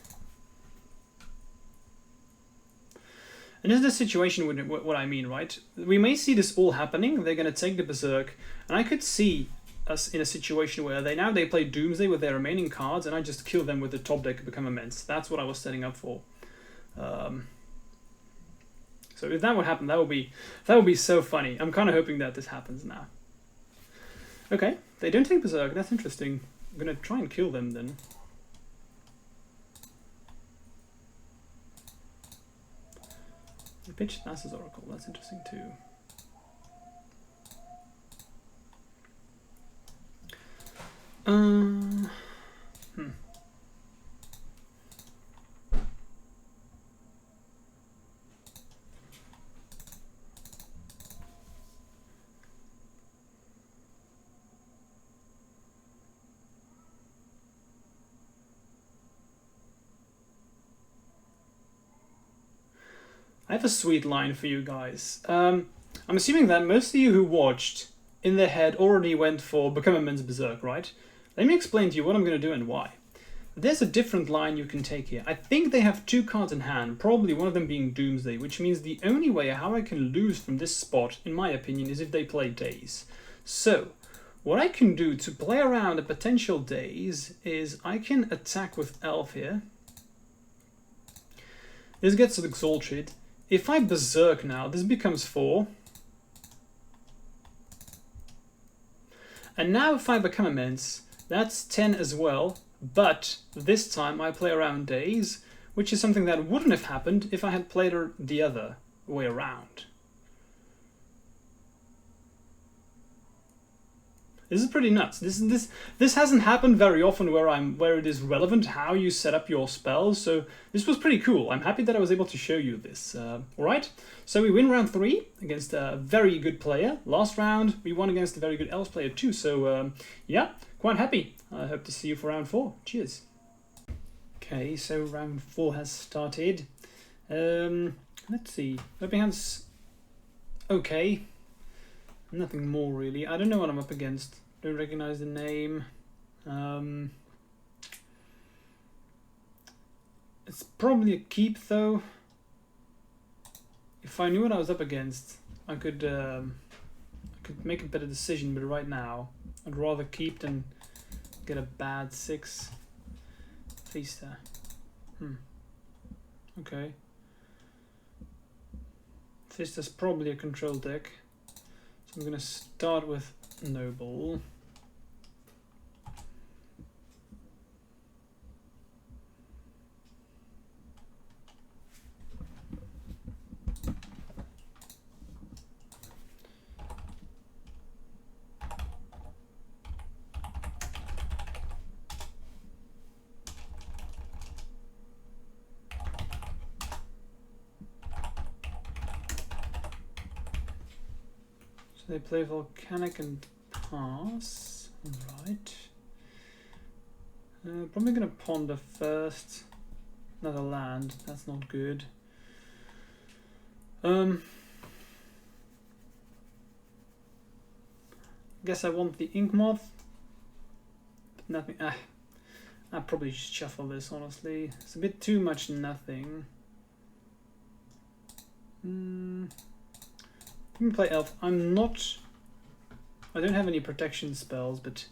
Speaker 1: And this is the situation with what I mean, right? We may see this all happening. They're going to take the Berserk, and I could see us in a situation where they play Doomsday with their remaining cards, and I just kill them with the top deck Become Immense. That's what I was setting up for. So if that would happen, that would be so funny. I'm kind of hoping that this happens now. Okay, they don't take Berserk. That's interesting. I'm gonna try and kill them then. The Pitch Thassa's Oracle. That's interesting too. I have a sweet line for you guys. I'm assuming that most of you who watched in their head already went for Become Immense Berserk, right? Let me explain to you what I'm going to do and why. There's a different line you can take here. I think they have 2 cards in hand, probably one of them being Doomsday, which means the only way how I can lose from this spot, in my opinion, is if they play Daze. So, what I can do to play around a potential Daze is I can attack with Elf here. This gets Exalted. If I Berserk now, this becomes 4. And now if I Become Immense, that's 10 as well, but this time I play around Daze, which is something that wouldn't have happened if I had played her the other way around. This is pretty nuts. This hasn't happened very often where it is relevant how you set up your spells, so this was pretty cool. I'm happy that I was able to show you this. Alright, so we win round 3 against a very good player. Last round we won against a very good Elves player too, so yeah, quite happy. I hope to see you for round 4. Cheers. Okay, so round 4 has started. Let's see. Opening hand's okay. Nothing more really. I don't know what I'm up against. Don't recognize the name. It's probably a keep though. If I knew what I was up against, I could make a better decision. But right now, I'd rather keep than get a bad 6. Feaster. Okay. Feaster's probably a control deck. I'm going to start with Noble. So they play Volcanic and pass. Right. Probably gonna ponder first. Another land. That's not good. Guess I want the Ink Moth. But nothing. I'll probably just shuffle this, honestly. It's a bit too much nothing. You can play Elf. I don't have any protection spells, but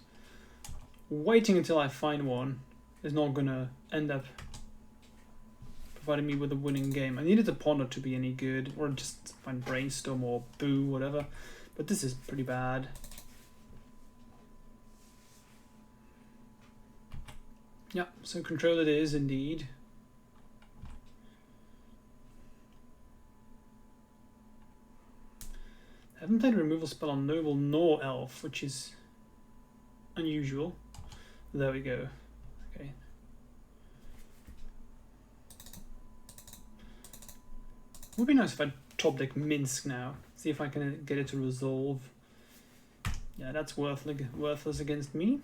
Speaker 1: waiting until I find one is not gonna end up providing me with a winning game. I needed the Ponder to be any good, or just find Brainstorm or Boo, whatever. But this is pretty bad. Yeah, so control it is indeed. I haven't played a removal spell on Noble nor Elf, which is unusual. There we go. Okay. Would be nice if I top deck Minsc now. See if I can get it to resolve. Yeah, that's worthless against me.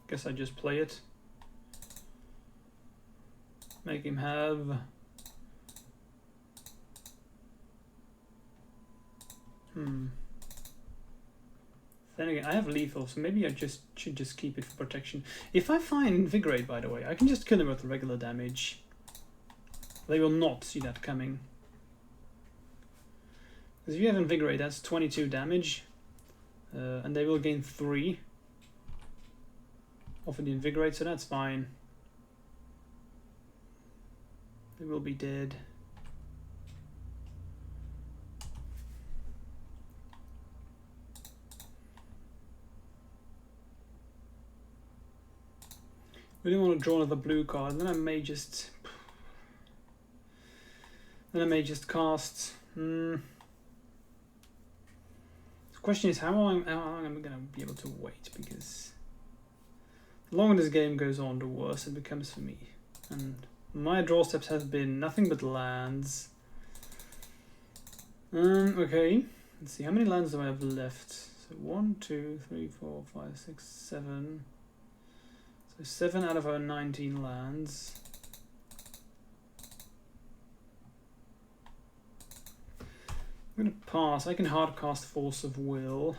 Speaker 1: Guess I just play it. Make him have... Then again, I have lethal, so maybe I should just keep it for protection. If I find Invigorate, by the way, I can just kill him with regular damage. They will not see that coming. Because if you have Invigorate, that's 22 damage. And they will gain 3 off of the Invigorate, so that's fine. They will be dead. We don't want to draw another blue card, then I may just cast. The question is how long I'm going to be able to wait, because the longer this game goes on, the worse it becomes for me. And my draw steps have been nothing but lands. Okay, let's see, how many lands do I have left? So 1, 2, 3, 4, 5, 6, 7. So 7 out of our 19 lands. I'm going to pass. I can hard cast Force of Will.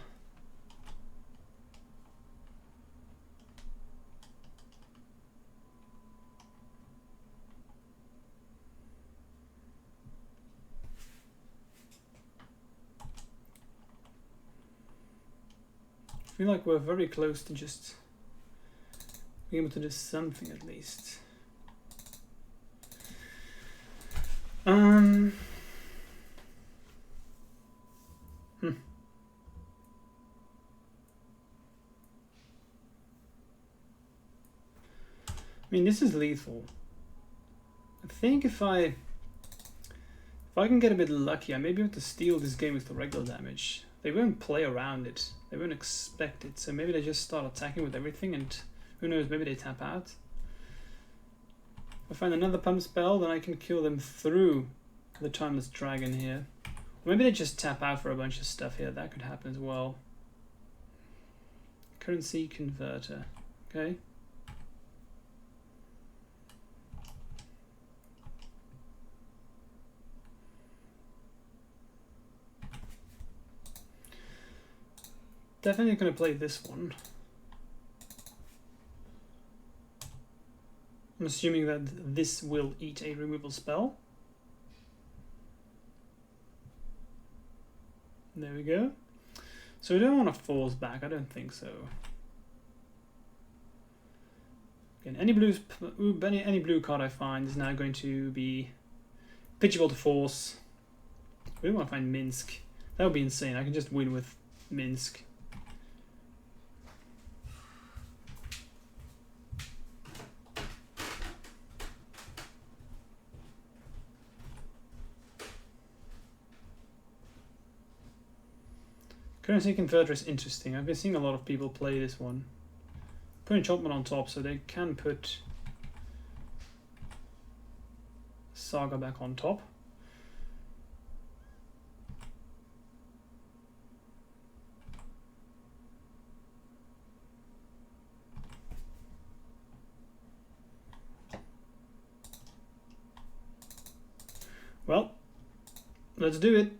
Speaker 1: I feel like we're very close to just being able to do something at least. I mean, this is lethal. I think if I can get a bit lucky, I may be able to steal this game with the regular damage. They won't play around it. They won't expect it. So maybe they just start attacking with everything, and who knows, maybe they tap out. If I find another pump spell, then I can kill them through the Timeless Dragon here. Or maybe they just tap out for a bunch of stuff here. That could happen as well. Currency Converter. Okay. Definitely going to play this one. I'm assuming that this will eat a removal spell. There we go. So we don't want to force back, I don't think so. Again, any blue card I find is now going to be pitchable to force. We don't want to find Minsc. That would be insane. I can just win with Minsc. Currency Converter is interesting. I've been seeing a lot of people play this one. Put enchantment on top, so they can put Saga back on top. Well, let's do it.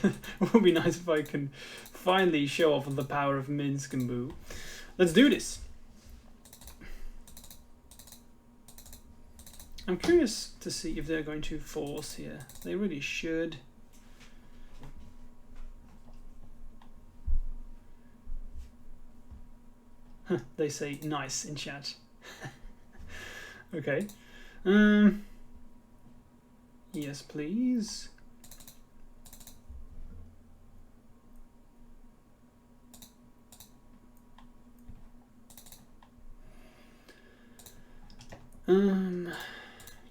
Speaker 1: It would be nice if I can finally show off the power of Minsc Boo. Let's do this. I'm curious to see if they're going to force here. They really should. They say nice in chat. Okay. Yes, please.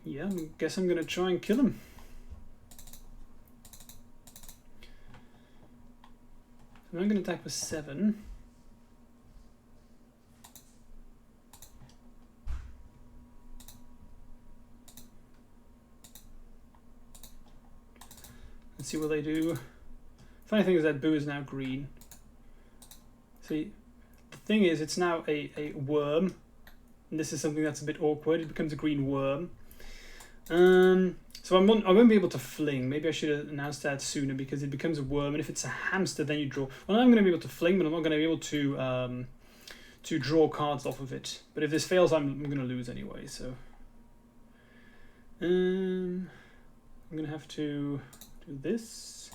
Speaker 1: Yeah, I guess I'm gonna try and kill him. So I'm gonna attack with 7. Let's see what they do. Funny thing is that Boo is now green. See, the thing is, it's now a worm. And this is something that's a bit awkward. It becomes a green worm. So I won't be able to fling. Maybe I should have announced that sooner because it becomes a worm. And if it's a hamster, then you draw. Well, I'm going to be able to fling, but I'm not going to be able to draw cards off of it. But if this fails, I'm going to lose anyway. So I'm going to have to do this.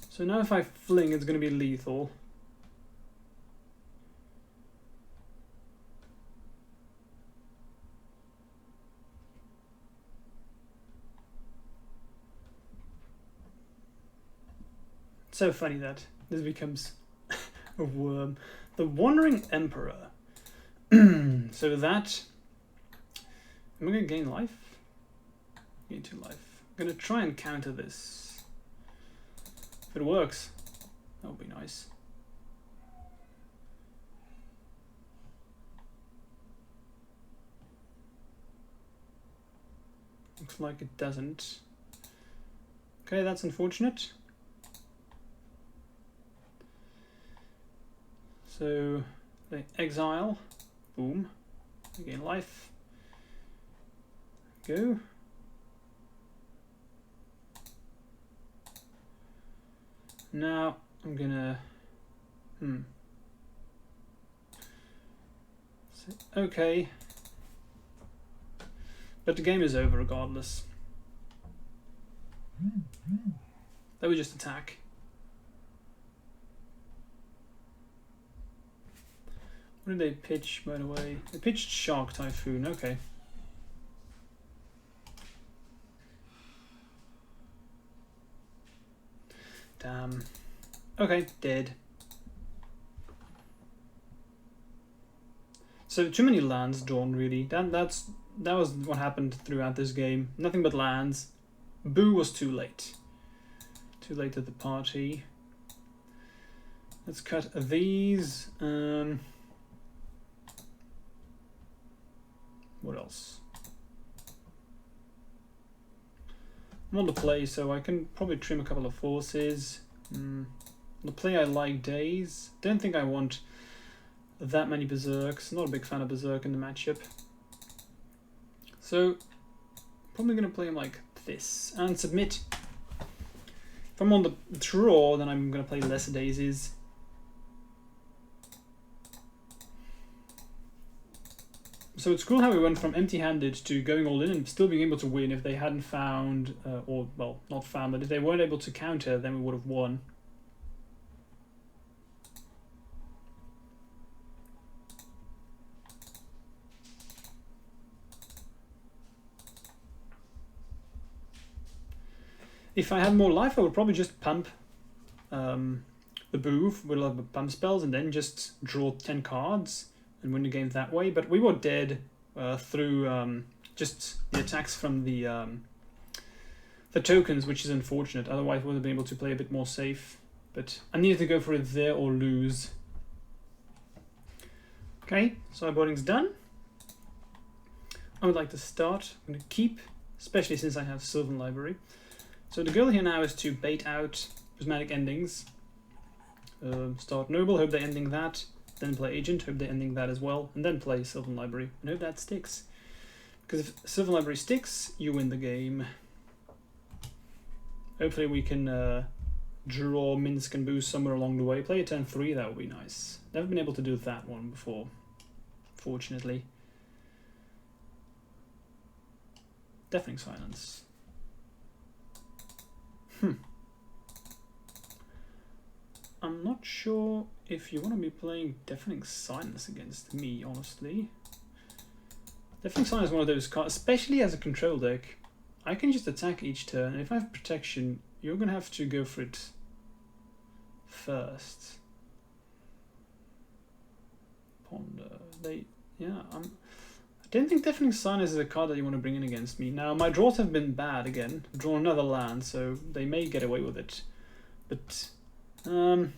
Speaker 1: So now if I fling, it's going to be lethal. It's so funny that this becomes a worm. The Wandering Emperor. So that... Am I going to gain life? Gain 2 life. I'm going to try and counter this. If it works, that would be nice. Looks like it doesn't. Okay, that's unfortunate. So they exile, boom, gain life, go. Now I'm gonna okay, but the game is over regardless. That was just attack. What did they pitch, by the way? They pitched Shark Typhoon, okay. Damn. Okay, dead. So too many lands drawn, really. That was what happened throughout this game. Nothing but lands. Boo was too late. Too late at the party. Let's cut these. What else? I'm on the play, so I can probably trim a couple of forces. The play I like Days. Don't think I want that many Berserks. Not a big fan of Berserk in the matchup. So, probably going to play him like this and submit. If I'm on the draw, then I'm going to play less Daisies. So it's cool how we went from empty-handed to going all in and still being able to win. If they hadn't found, or well, not found, but if they weren't able to counter, then we would have won. If I had more life, I would probably just pump the Boo with a lot of pump spells and then just draw 10 cards and win the game that way. But we were dead through just the attacks from the tokens, which is unfortunate. Otherwise, we would have been able to play a bit more safe. but I needed to go for it there or lose. Okay, sideboarding's done. I would like to start. I'm going to keep, especially since I have Sylvan Library. So the goal here now is to bait out prismatic endings. Start Noble, hope they're ending that. Then play Agent, hope they're ending that as well. And then play Sylvan Library, and hope that sticks. Because if Sylvan Library sticks, you win the game. Hopefully we can draw Minsc Boo somewhere along the way. Play a turn 3, that would be nice. Never been able to do that one before, fortunately. Deafening Silence. I'm not sure if you want to be playing Deafening Silence against me, honestly. Deafening Silence is one of those cards, especially as a control deck. I can just attack each turn, and if I have protection, you're going to have to go for it first. Ponder. I don't think Deafening Silence is a card that you want to bring in against me. Now, my draws have been bad again. I've drawn another land, so they may get away with it. But, I don't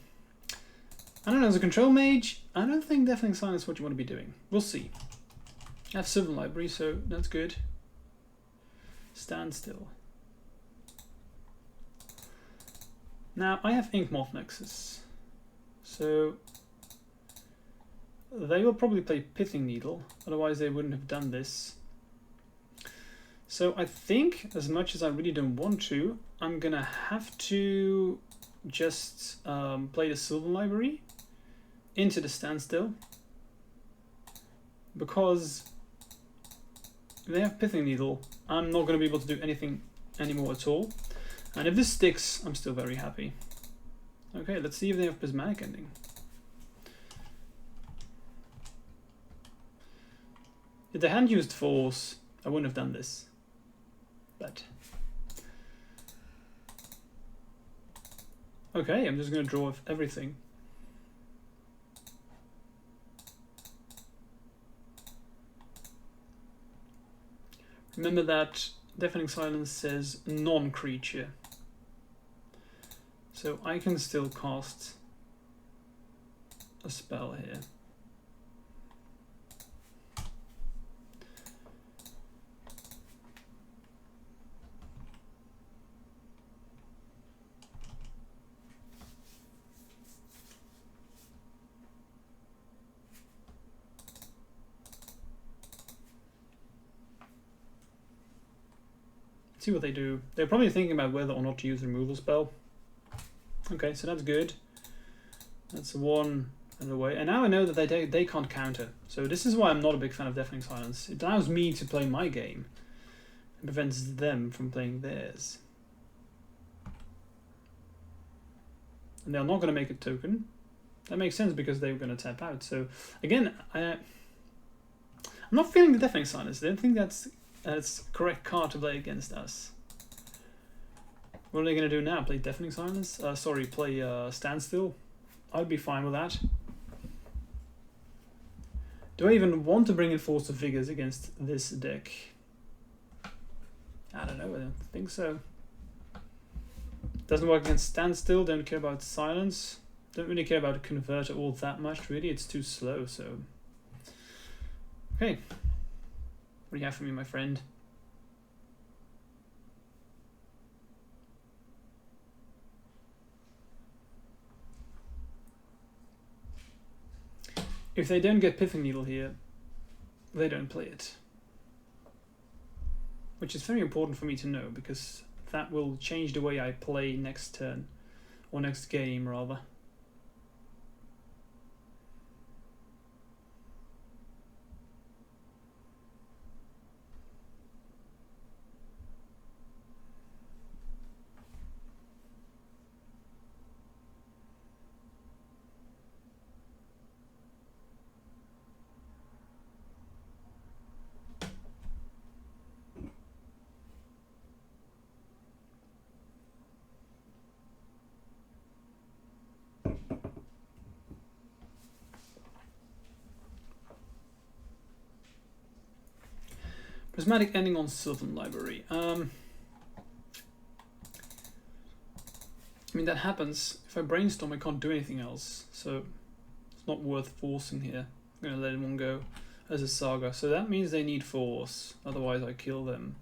Speaker 1: know, as a control mage, I don't think Deafening Silence is what you want to be doing. We'll see. I have Sylvan Library, so that's good. Standstill. Now, I have Inkmoth Nexus. So they will probably play Pithing Needle, otherwise they wouldn't have done this. So I think, as much as I really don't want to, I'm gonna have to just play the Sylvan Library into the Standstill, because if they have Pithing Needle, I'm not gonna be able to do anything anymore at all. And if this sticks, I'm still very happy. Okay, let's see if they have Prismatic Ending. If they hadn't used Force, I wouldn't have done this. But okay, I'm just going to draw everything. Remember that Deafening Silence says non-creature. So I can still cast a spell here. See what they do. They're probably thinking about whether or not to use the removal spell. Okay, so that's good. That's one out of the way. And now I know that they can't counter. So this is why I'm not a big fan of Deafening Silence. It allows me to play my game and prevents them from playing theirs. And they're not going to make a token. That makes sense because they were going to tap out. So again, I'm not feeling the Deafening Silence. I don't think that's correct card to play against us. What are they going to do now? Play Deafening Silence? Play Standstill? I'd be fine with that. Do I even want to bring in Force of Figures against this deck? I don't know, I don't think so. Doesn't work against Standstill, don't care about Silence. Don't really care about a Converter all that much, really. It's too slow, so... Okay. What do you have for me, my friend? If they don't get Pithing Needle here, they don't play it. Which is very important for me to know, because that will change the way I play next turn, or next game, rather. Prismatic Ending on Sylvan Library. I mean, that happens. If I brainstorm, I can't do anything else, so it's not worth forcing here. I'm gonna let one go as a saga. So that means they need force, otherwise I kill them.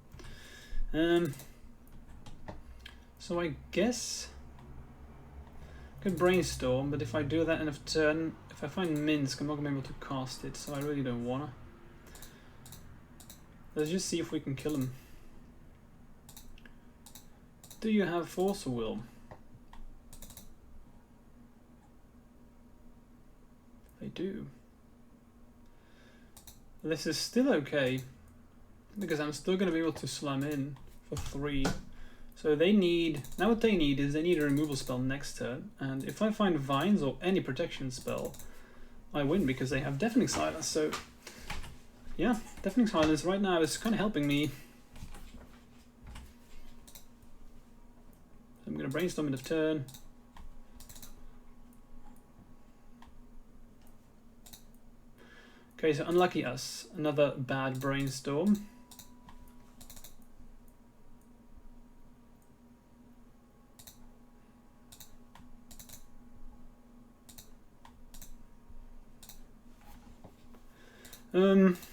Speaker 1: So I guess I could brainstorm, but if I do that end of turn, if I find Minsc, I'm not gonna be able to cast it, so I really don't wanna. Let's just see if we can kill him. Do you have force or will? They do. This is still okay, because I'm still going to be able to slam in for 3. So they need, now what they need is they need a removal spell next turn, and if I find Vines or any protection spell, I win because they have Deafening Silence. So yeah, Deafening Silence right now is kind of helping me. I'm going to brainstorm end of turn. Okay, so unlucky us. Another bad brainstorm.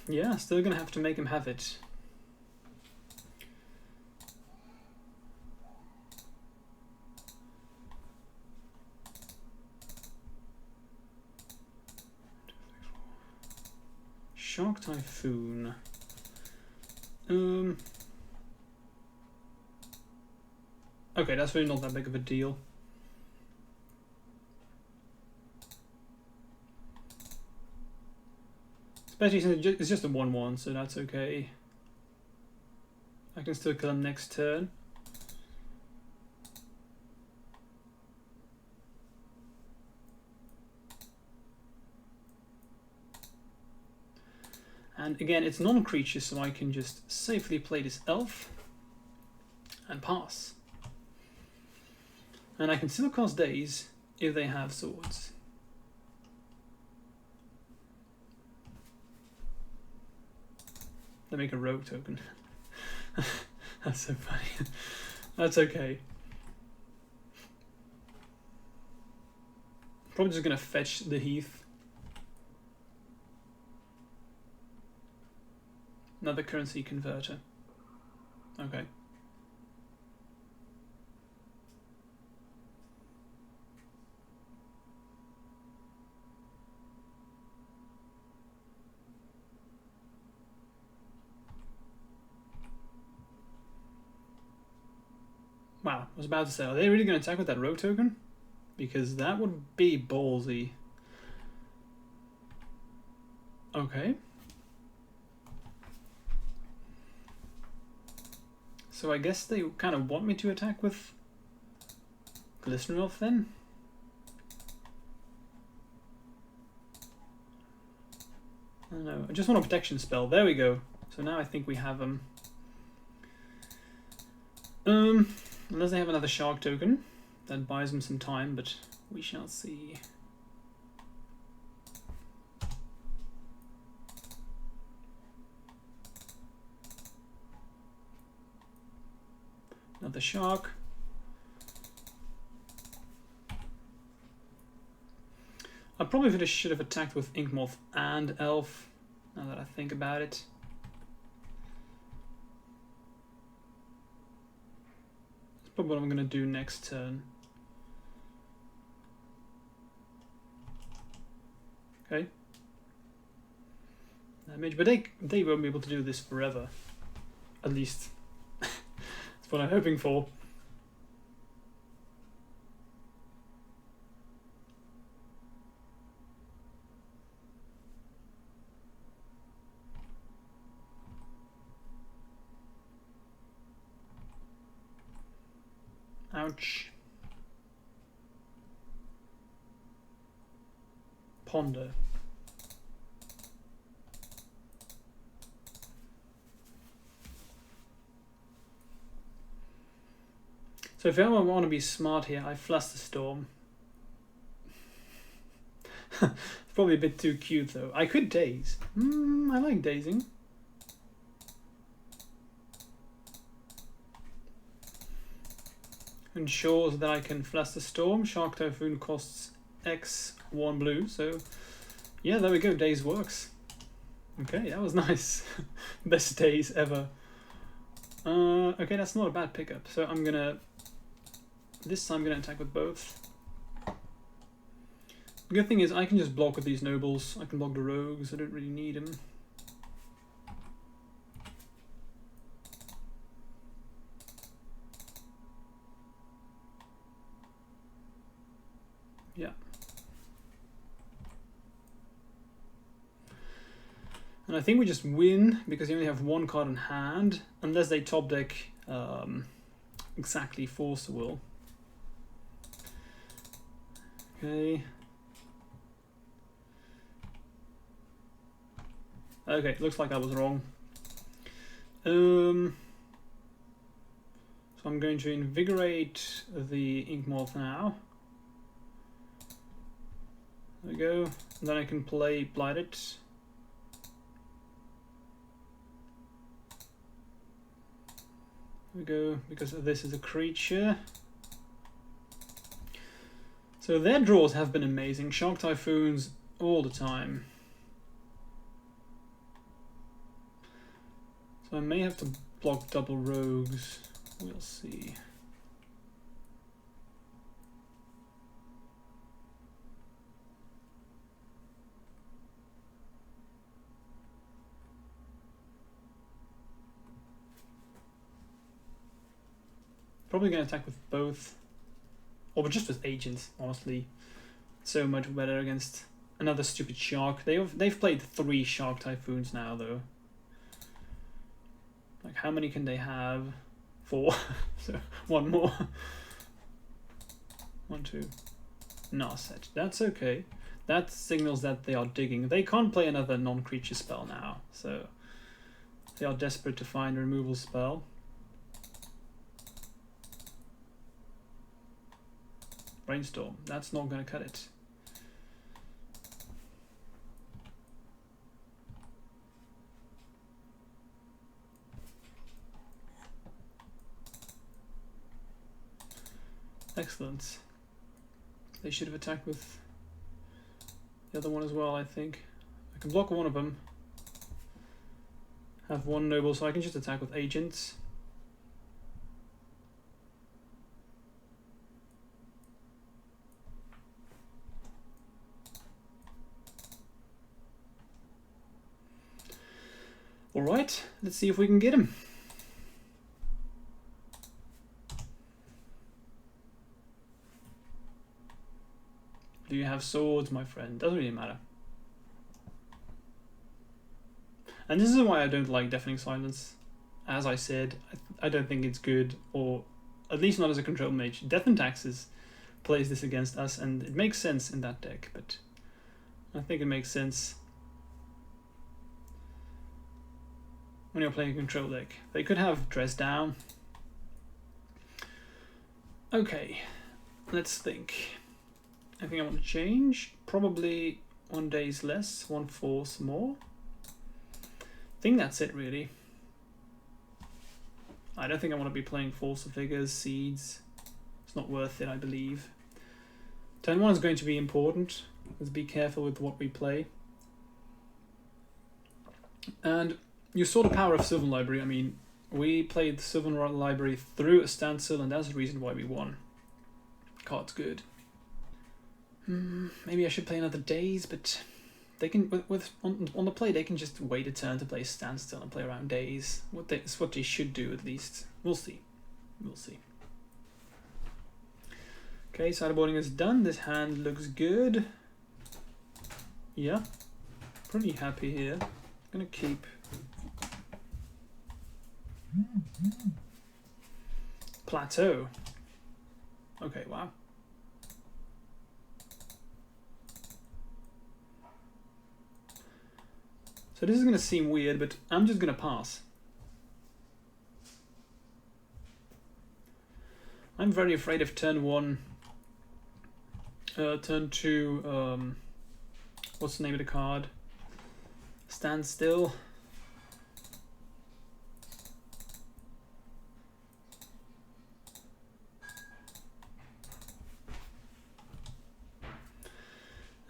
Speaker 1: Yeah, still gonna have to make him have it. Shark Typhoon. Okay, that's really not that big of a deal. Especially since it's just a 1/1, so that's okay. I can still kill him next turn. And again, it's non-creature, so I can just safely play this elf and pass. And I can still cast Daze if they have swords. They make a rogue token. That's so funny. That's okay. Probably just gonna fetch the Heath. Another currency converter. Okay. Wow, I was about to say, are they really going to attack with that rogue token? Because that would be ballsy. Okay. So I guess they kind of want me to attack with Glistener Elf then? I don't know, I just want a protection spell. There we go. So now I think we have them. Unless they have another shark token, that buys them some time, but we shall see. Another shark. I probably should have attacked with Inkmoth and Elf, now that I think about it. That's probably what I'm going to do next turn. Okay. Damage, but they won't be able to do this forever. At least, that's what I'm hoping for. Ouch. Ponder. So if I want to be smart here, I Fluster Storm. It's probably a bit too cute though. I could daze. I like dazing. ensures that I can Flash the Storm. Shark Typhoon costs X 1 blue, so yeah, there we go, Days works. Okay, that was nice. Best Days ever. Okay, that's not a bad pickup, so I'm gonna... This time I'm gonna attack with both. The good thing is I can just block with these nobles. I can block the rogues, I don't really need them. Yeah. And I think we just win because you only have one card in hand, unless they top deck exactly Force the Will. Okay. Okay, looks like I was wrong. So I'm going to invigorate the Ink Moth now. There we go. And then I can play Blight It. There we go, because this is a creature. So their draws have been amazing. Shark Typhoons all the time. So I may have to block double rogues. We'll see. Probably going to attack with both. Or just with agents, honestly. So much better against another stupid shark. They've played 3 Shark Typhoons now, though. Like, how many can they have? 4. So, 1 more. 1, 2. Narset. That's okay. That signals that they are digging. They can't play another non-creature spell now, so they are desperate to find a removal spell. Brainstorm. That's not going to cut it. Excellent. They should have attacked with the other one as well, I think. I can block one of them. Have 1 noble, so I can just attack with agents. Alright, let's see if we can get him. Do you have swords, my friend? Doesn't really matter. And this is why I don't like Deafening Silence. As I said, I don't think it's good, or at least not as a control mage. Death and Taxes plays this against us, and it makes sense in that deck, but I think it makes sense when you're playing a control deck. They could have Dress Down. Okay, let's think. I think I want to change. Probably 1 days less, 1 force more. I think that's it, really. I don't think I want to be playing Force of Figures, Seeds. It's not worth it, I believe. Turn 1 is going to be important. Let's be careful with what we play. And you saw the power of Sylvan Library. I mean, we played Sylvan Library through a Standstill, and that's the reason why we won. Card's good. Maybe I should play another Days, but they can on the play they can just wait a turn to play Standstill and play around Days. It's what they should do, at least. We'll see. We'll see. Okay, sideboarding is done. This hand looks good. Yeah, pretty happy here. Gonna keep. Plateau. Okay, wow. So this is going to seem weird, but I'm just going to pass. I'm very afraid of turn 1, turn 2, what's the name of the card? Standstill.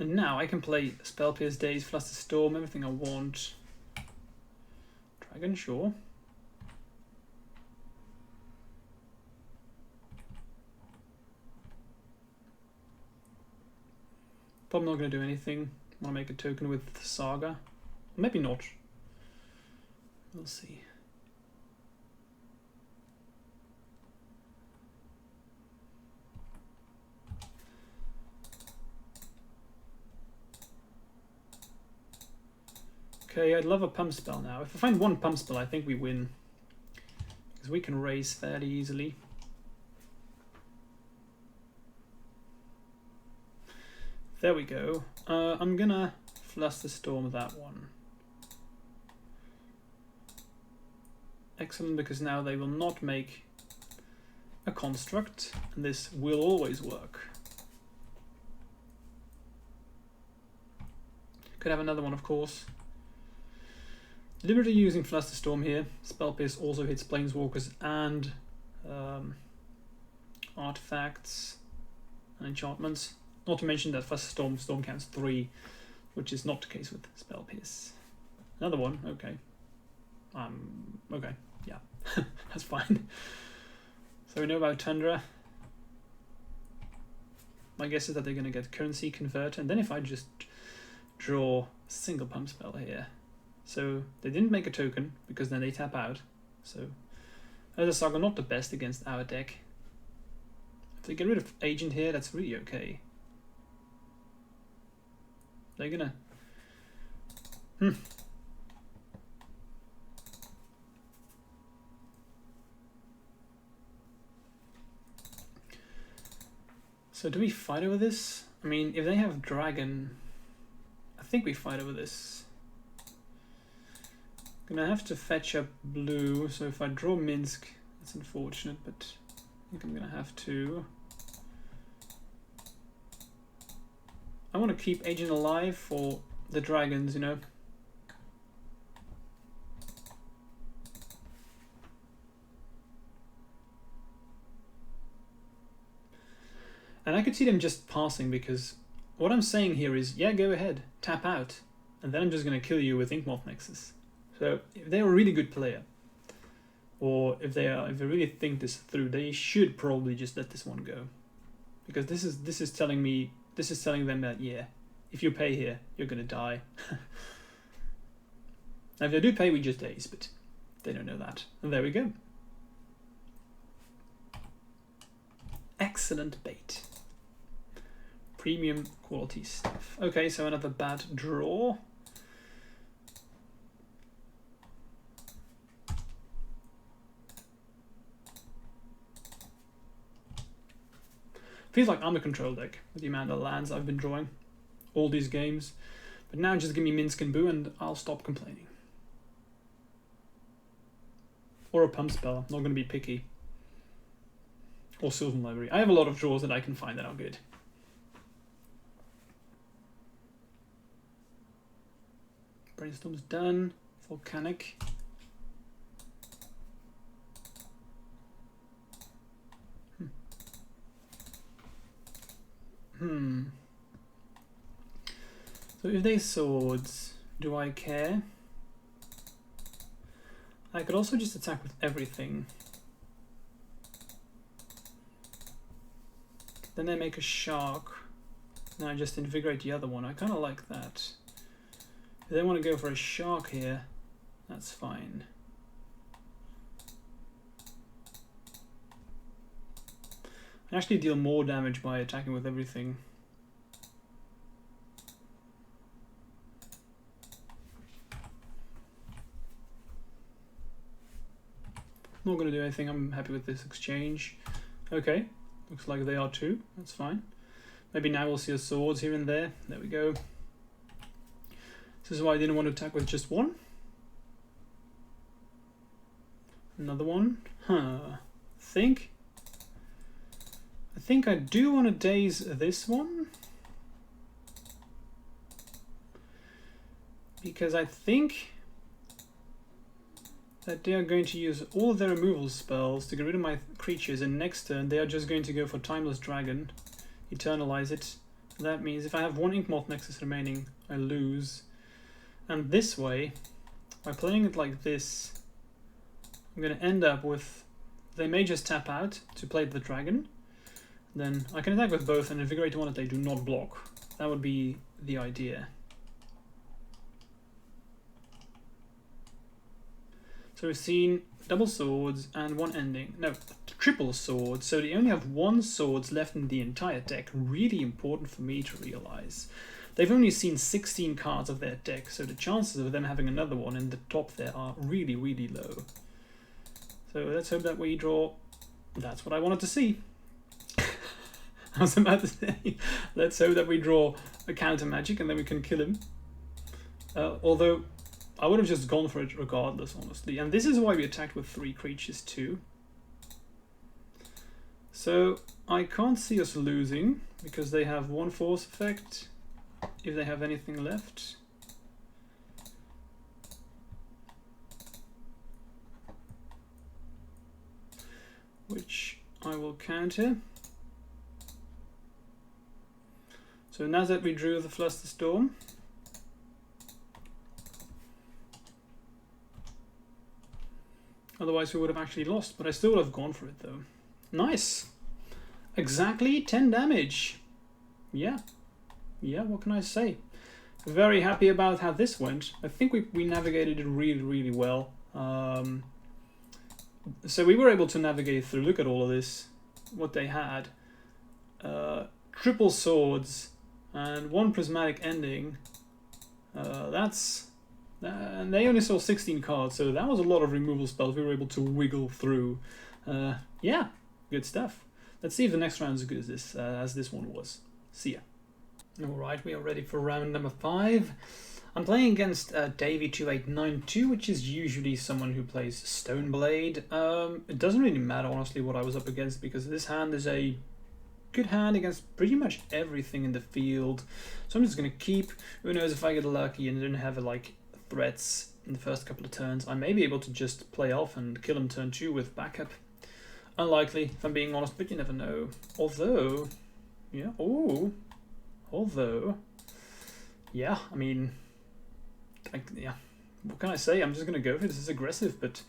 Speaker 1: And now I can play Spell Pierce, Daze, Fluster Storm, everything I want. Dragon, sure. Probably not going to do anything. I want to make a token with Saga. Maybe not. We'll see. Okay, I'd love a pump spell now. If I find one pump spell, I think we win. Because we can raise fairly easily. There we go. I'm gonna Fluster Storm that one. Excellent, because now they will not make a construct, and this will always work. Could have another one, of course. Deliberately using Fluster Storm here. Spell Pierce also hits Planeswalkers and artifacts and enchantments. Not to mention that Fluster Storm counts 3, which is not the case with Spell Pierce. Another one, okay. Okay, yeah, that's fine. So we know about Tundra. My guess is that they're going to get Currency Convert, and then if I just draw a single pump spell here. So they didn't make a token, because then they tap out. So Elder Saga not the best against our deck. If they get rid of Agent here, that's really okay. They're gonna... So do we fight over this? I mean, if they have Dragon, I think we fight over this. Gonna have to fetch up blue, so if I draw Minsc, that's unfortunate, but I think I'm gonna have to. I want to keep Agent alive for the dragons, you know. And I could see them just passing, because what I'm saying here is, yeah, go ahead, tap out, and then I'm just going to kill you with Inkmoth Nexus. So if they're a really good player, or if they really think this through, they should probably just let this one go, because this is telling them that, yeah, if you pay here, you're going to die. Now if they do pay, we just daze, but they don't know that. And there we go. Excellent bait. Premium quality stuff. Okay, so another bad draw. Feels like I'm a control deck with the amount of lands I've been drawing all these games. But now just give me Minsc Boo and I'll stop complaining. Or a pump spell, I'm not going to be picky. Or Sylvan Library. I have a lot of draws that I can find that are good. Brainstorm's done. Volcanic. So if they swords, do I care? I could also just attack with everything. Then they make a shark. Then I just invigorate the other one. I kind of like that. If they want to go for a shark here, that's fine. I actually deal more damage by attacking with everything. Not going to do anything. I'm happy with this exchange. Okay, looks like they are too. That's fine. Maybe now we'll see a swords here and there. There we go. This is why I didn't want to attack with just one. Another one. I think I do want to daze this one. Because I think that they are going to use all of their removal spells to get rid of my creatures, and next turn they are just going to go for Timeless Dragon, eternalize it, That means if I have one Inkmoth Nexus remaining, I lose. And this way, by playing it like this, I'm going to end up with... They may just tap out to play the dragon. Then I can attack with both and invigorate one that they do not block. That would be the idea. So we've seen double swords and one ending. No, triple swords. So they only have one swords left in the entire deck. Really important for me to realize. They've only seen 16 cards of their deck, so the chances of them having another one in the top there are really, really low. So let's hope that we draw... That's what I wanted to see. I was about to say, let's hope that we draw a counter magic and then we can kill him. Although, I would have just gone for it regardless, honestly. And this is why we attacked with 3 creatures too. So, I can't see us losing, because they have one force effect, if they have anything left. Which I will counter. So now that we drew the Flusterstorm, otherwise we would have actually lost, but I still would have gone for it though. Nice! Exactly 10 damage! Yeah, what can I say? Very happy about how this went. I think we navigated it really, really well. So we were able to navigate through, look at all of this, what they had. Triple swords and one prismatic ending. And they only saw 16 cards, so that was a lot of removal spells we were able to wiggle through. Yeah, good stuff. Let's see if the next round is as good as this one was. See ya. Alright, we are ready for round number 5. I'm playing against Davey2892, which is usually someone who plays Stoneblade. It doesn't really matter, honestly, what I was up against, because this hand is a good hand against pretty much everything in the field. So I'm just going to keep. Who knows, if I get lucky and don't have like threats in the first couple of turns, I may be able to just play off and kill him turn 2 with backup. Unlikely, if I'm being honest, but you never know. Although, yeah, yeah, I mean, yeah, what can I say? I'm just going to go for it. This is aggressive, but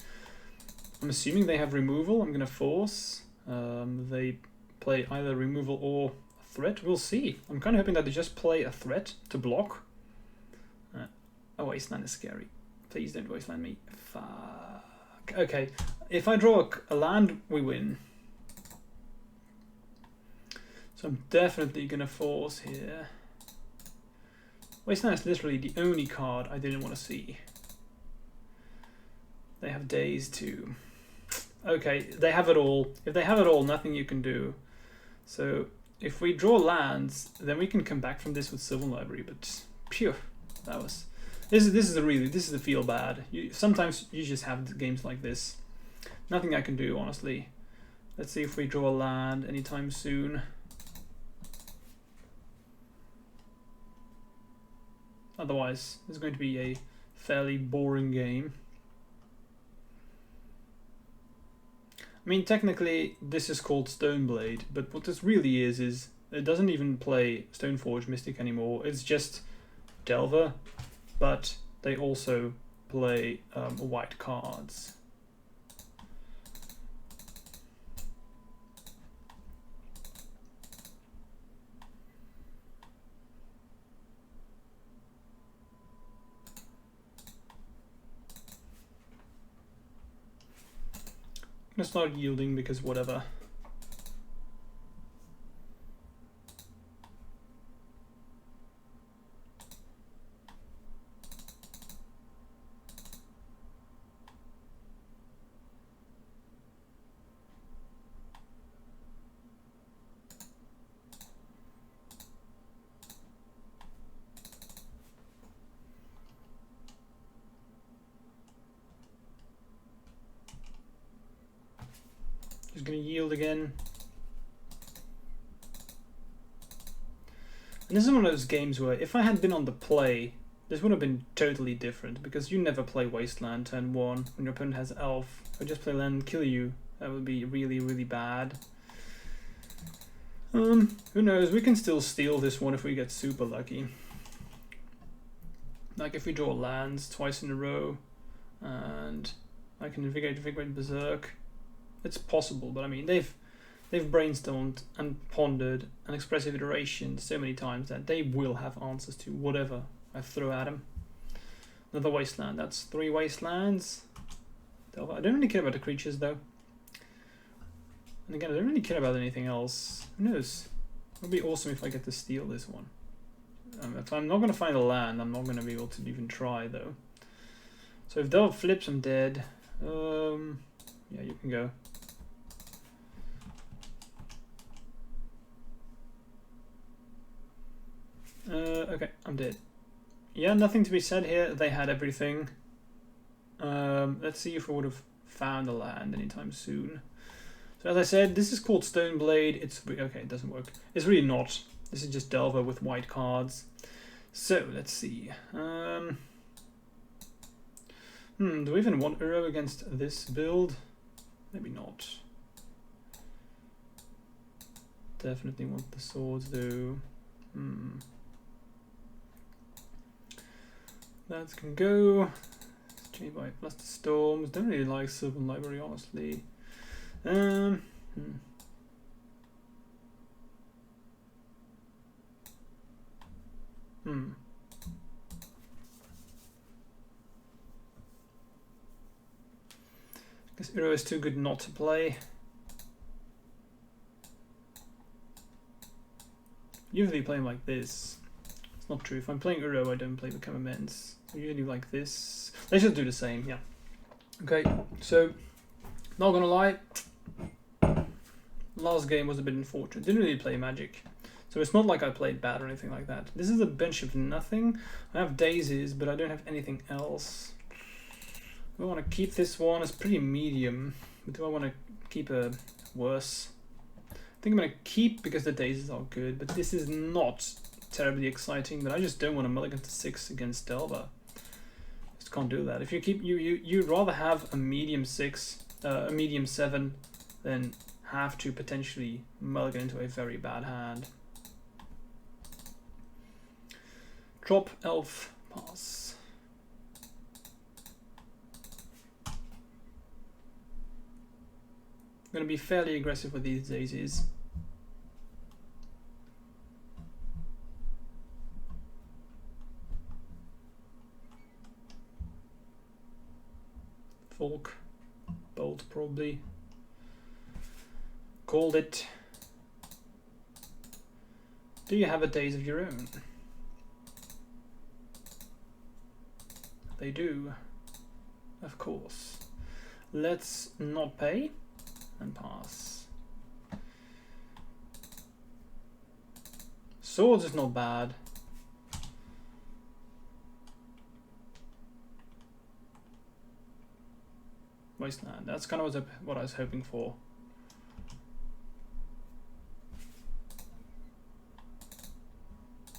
Speaker 1: I'm assuming they have removal. I'm going to force. They play either removal or a threat. We'll see. I'm kind of hoping that they just play a threat to block. Oh, Wasteland is scary. Please don't Wasteland me. Fuck. Okay, if I draw a land, we win. So I'm definitely going to force here. Wasteland is literally the only card I didn't want to see. They have days too. Okay, they have it all. If they have it all, nothing you can do. So if we draw lands, then we can come back from this with Sylvan Library. But phew, that was. This is the feel bad. Sometimes you just have games like this. Nothing I can do, honestly. Let's see if we draw a land anytime soon. Otherwise, it's going to be a fairly boring game. I mean, technically, this is called Stoneblade, but what this really is it doesn't even play Stoneforge Mystic anymore. It's just Delver, but they also play white cards. I'm gonna start yielding because whatever. Just going to yield again. And this is one of those games where if I had been on the play, this would have been totally different, because you never play Wasteland turn 1 when your opponent has Elf. If I just play land and kill you, that would be really, really bad. Who knows? We can still steal this one if we get super lucky. Like if we draw lands twice in a row, and I can invigorate Berserk. It's possible, but I mean they've brainstormed and pondered and expressive iteration so many times that they will have answers to whatever I throw at them. Another wasteland. That's 3 wastelands. I don't really care about the creatures though. And again, I don't really care about anything else. Who knows? It would be awesome if I get to steal this one. If I'm not going to find a land, I'm not going to be able to even try though. So if Delve flips, I'm dead. Yeah, you can go. Okay, I'm dead. Yeah, nothing to be said here. They had everything. Let's see if we would have found a land anytime soon. So as I said, this is called Stoneblade. It's okay, it doesn't work. It's really not. This is just Delver with white cards. So let's see. Do we even want Uro against this build? Maybe not. Definitely want the swords though. That can go. Chain by Bluster Storms. Don't really like Sylvan Library, honestly. Guess Uro is too good not to play. Usually playing like this. It's not true. If I'm playing Uro, I don't play Become Immense. I usually like this. They should do the same, yeah. Okay, so not gonna lie. Last game was a bit unfortunate. Didn't really play Magic. So it's not like I played bad or anything like that. This is a bench of nothing. I have daisies, but I don't have anything else. Do I want to keep this one? It's pretty medium. But do I want to keep a worse? I think I'm going to keep because the daisies are good. But this is not terribly exciting. But I just don't want to mulligan to 6 against Delver. Just can't do that. If you keep you'd rather have a medium 6, a medium 7, than have to potentially mulligan into a very bad hand. Drop Elf, pass. I'm going to be fairly aggressive with these daisies. Volk, Bolt probably. Called it. Do you have a daze of your own? They do, of course. Let's not pay and pass. Swords is not bad. Wasteland, that's kind of what I was hoping for.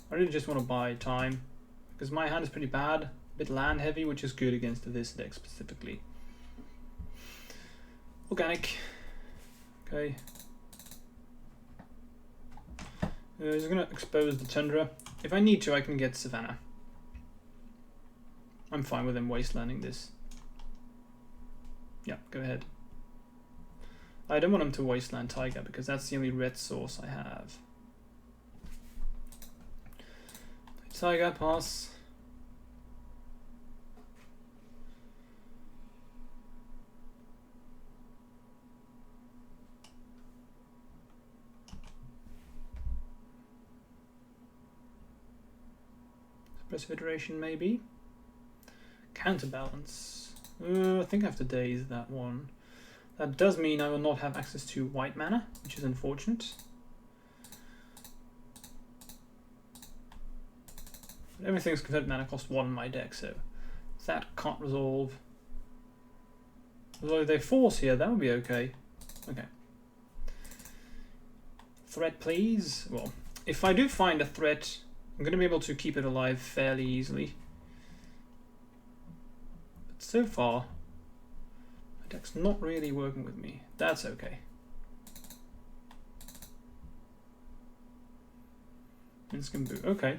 Speaker 1: I really just want to buy time because my hand is pretty bad. A bit land heavy, which is good against this deck specifically. Organic. Okay. He's gonna expose the Tundra. If I need to, I can get Savannah. I'm fine with him wastelanding this. Yeah, go ahead. I don't want him to wasteland Tiger because that's the only red source I have. Tiger, pass. Suppressive iteration, maybe. Counterbalance. I think I have to daze that one. That does mean I will not have access to white mana, which is unfortunate. But everything's converted mana cost 1 in my deck, so that can't resolve. Although they force here, that would be okay. Okay. Threat, please. Well, if I do find a threat, I'm going to be able to keep it alive fairly easily. But so far, my deck's not really working with me. That's okay. Minsc Boo. Okay.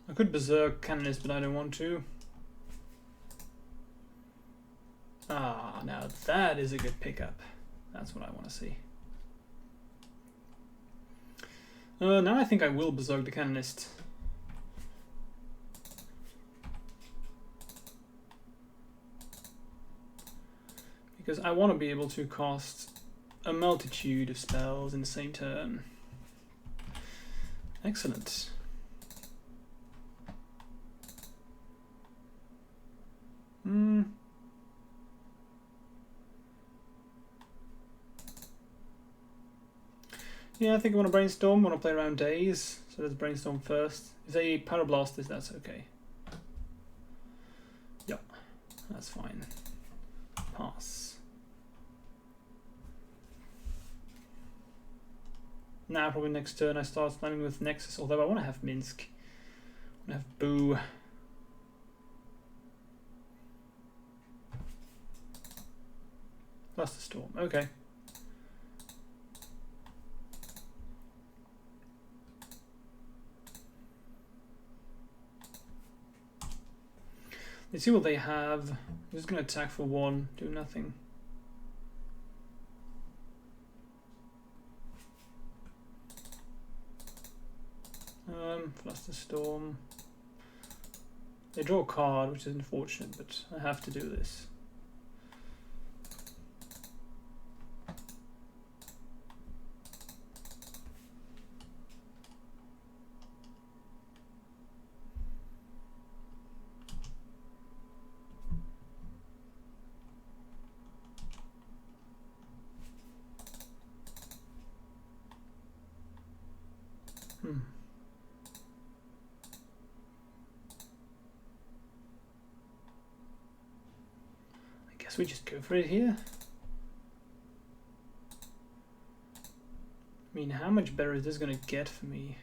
Speaker 1: I could Berserk Canonist, but I don't want to. Ah, now that is a good pickup. That's what I want to see. Now I think I will Berserk the Canonist. Because I want to be able to cast a multitude of spells in the same turn. Excellent. Yeah, I think I want to brainstorm. Want to play around days, so let's brainstorm first. If they Pyroblast this, that's okay. Yep, that's fine. Pass. Now, probably next turn I start planning with Nexus, although I want to have Minsc. I want to have Boo. Plus the Storm, okay. Let's see what they have. I'm just going to attack for 1, do nothing. Plus the Storm. They draw a card, which is unfortunate, but I have to do this. We just go for it here. I mean, how much better is this going to get for me?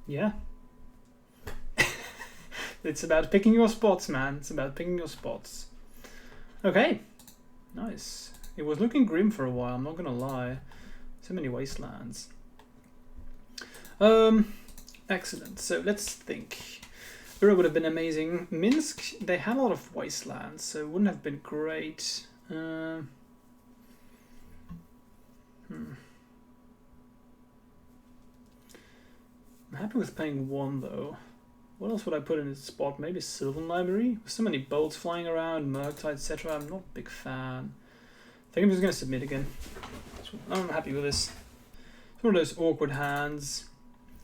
Speaker 1: Yeah. It's about picking your spots, man. It's about picking your spots. Okay. Nice. It was looking grim for a while, I'm not gonna lie. So many wastelands. Excellent. So let's think. Uro would have been amazing. Minsc, they had a lot of wastelands, so it wouldn't have been great. I'm happy with paying 1 though. What else would I put in its spot? Maybe Sylvan Library? With so many bolts flying around, Murktide, etc. I'm not a big fan. I think I'm just going to submit again. I'm happy with this. It's one of those awkward hands.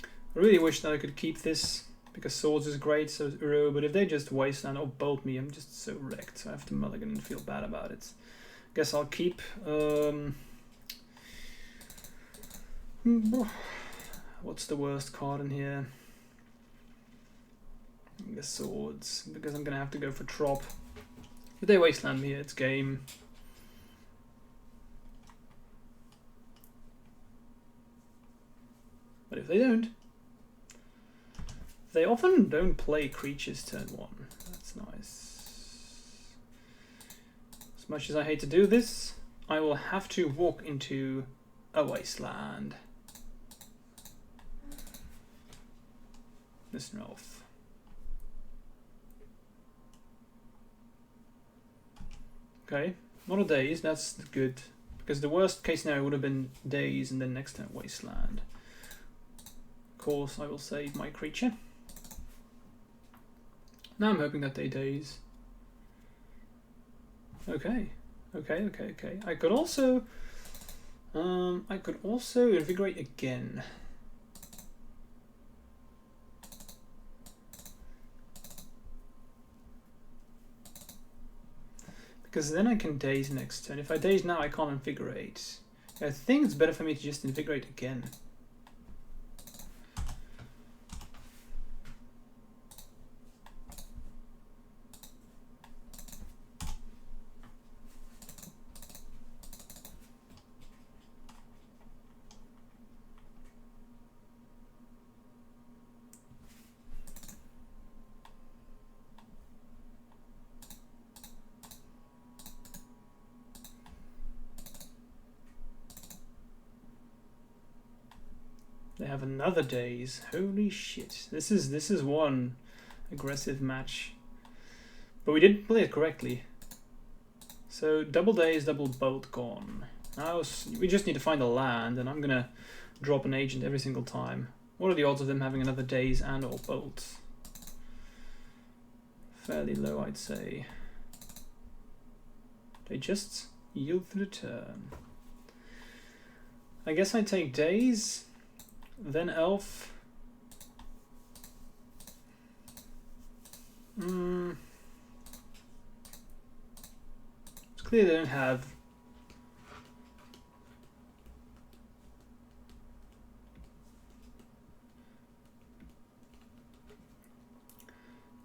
Speaker 1: I really wish that I could keep this, because Swords is great, so is Uro, but if they just wasteland or bolt me, I'm just so wrecked. So I have to mulligan and feel bad about it. Guess I'll keep... What's the worst card in here? I guess Swords, because I'm going to have to go for Trop. If they wasteland me, it's game. But if they don't, they often don't play creatures turn 1. That's nice. As much as I hate to do this, I will have to walk into a wasteland. Listen off. Okay, not a daze, that's good. Because the worst case scenario would have been daze and then next turn wasteland. Of course, I will save my creature. Now I'm hoping that they daze. Okay, okay. I could also invigorate again. Because then I can daze next turn. If I daze now, I can't invigorate. I think it's better for me to just invigorate again. They have another daze. Holy shit! This is one aggressive match, but we did play it correctly. So double daze, double bolt gone. Now we just need to find a land, and I'm gonna drop an agent every single time. What are the odds of them having another daze and or bolt? Fairly low, I'd say. They just yield through the turn. I guess I take daze. Then elf. It's clear they don't have.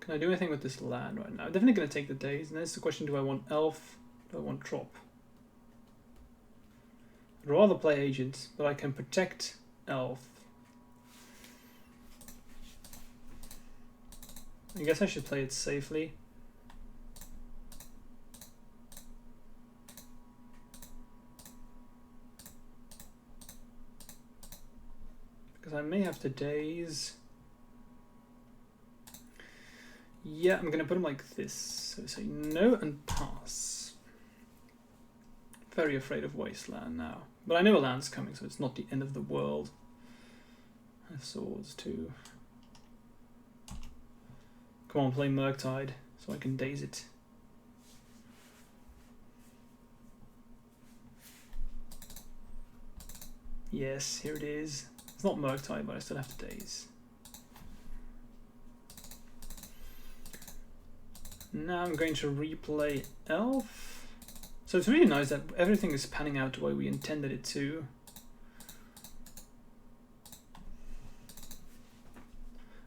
Speaker 1: Can I do anything with this land right now? I'm definitely going to take the daze. And that's the question, do I want elf? Do I want drop? I'd rather play agent, but I can protect elf. I guess I should play it safely. Because I may have to daze. Yeah, I'm gonna put him like this. So say no and pass. Very afraid of Wasteland now. But I know a land's coming, so it's not the end of the world. I have swords too. Come on, play Murktide, so I can daze it. Yes, here it is. It's not Murktide, but I still have to daze. Now I'm going to replay Elf. So it's really nice that everything is panning out the way we intended it to.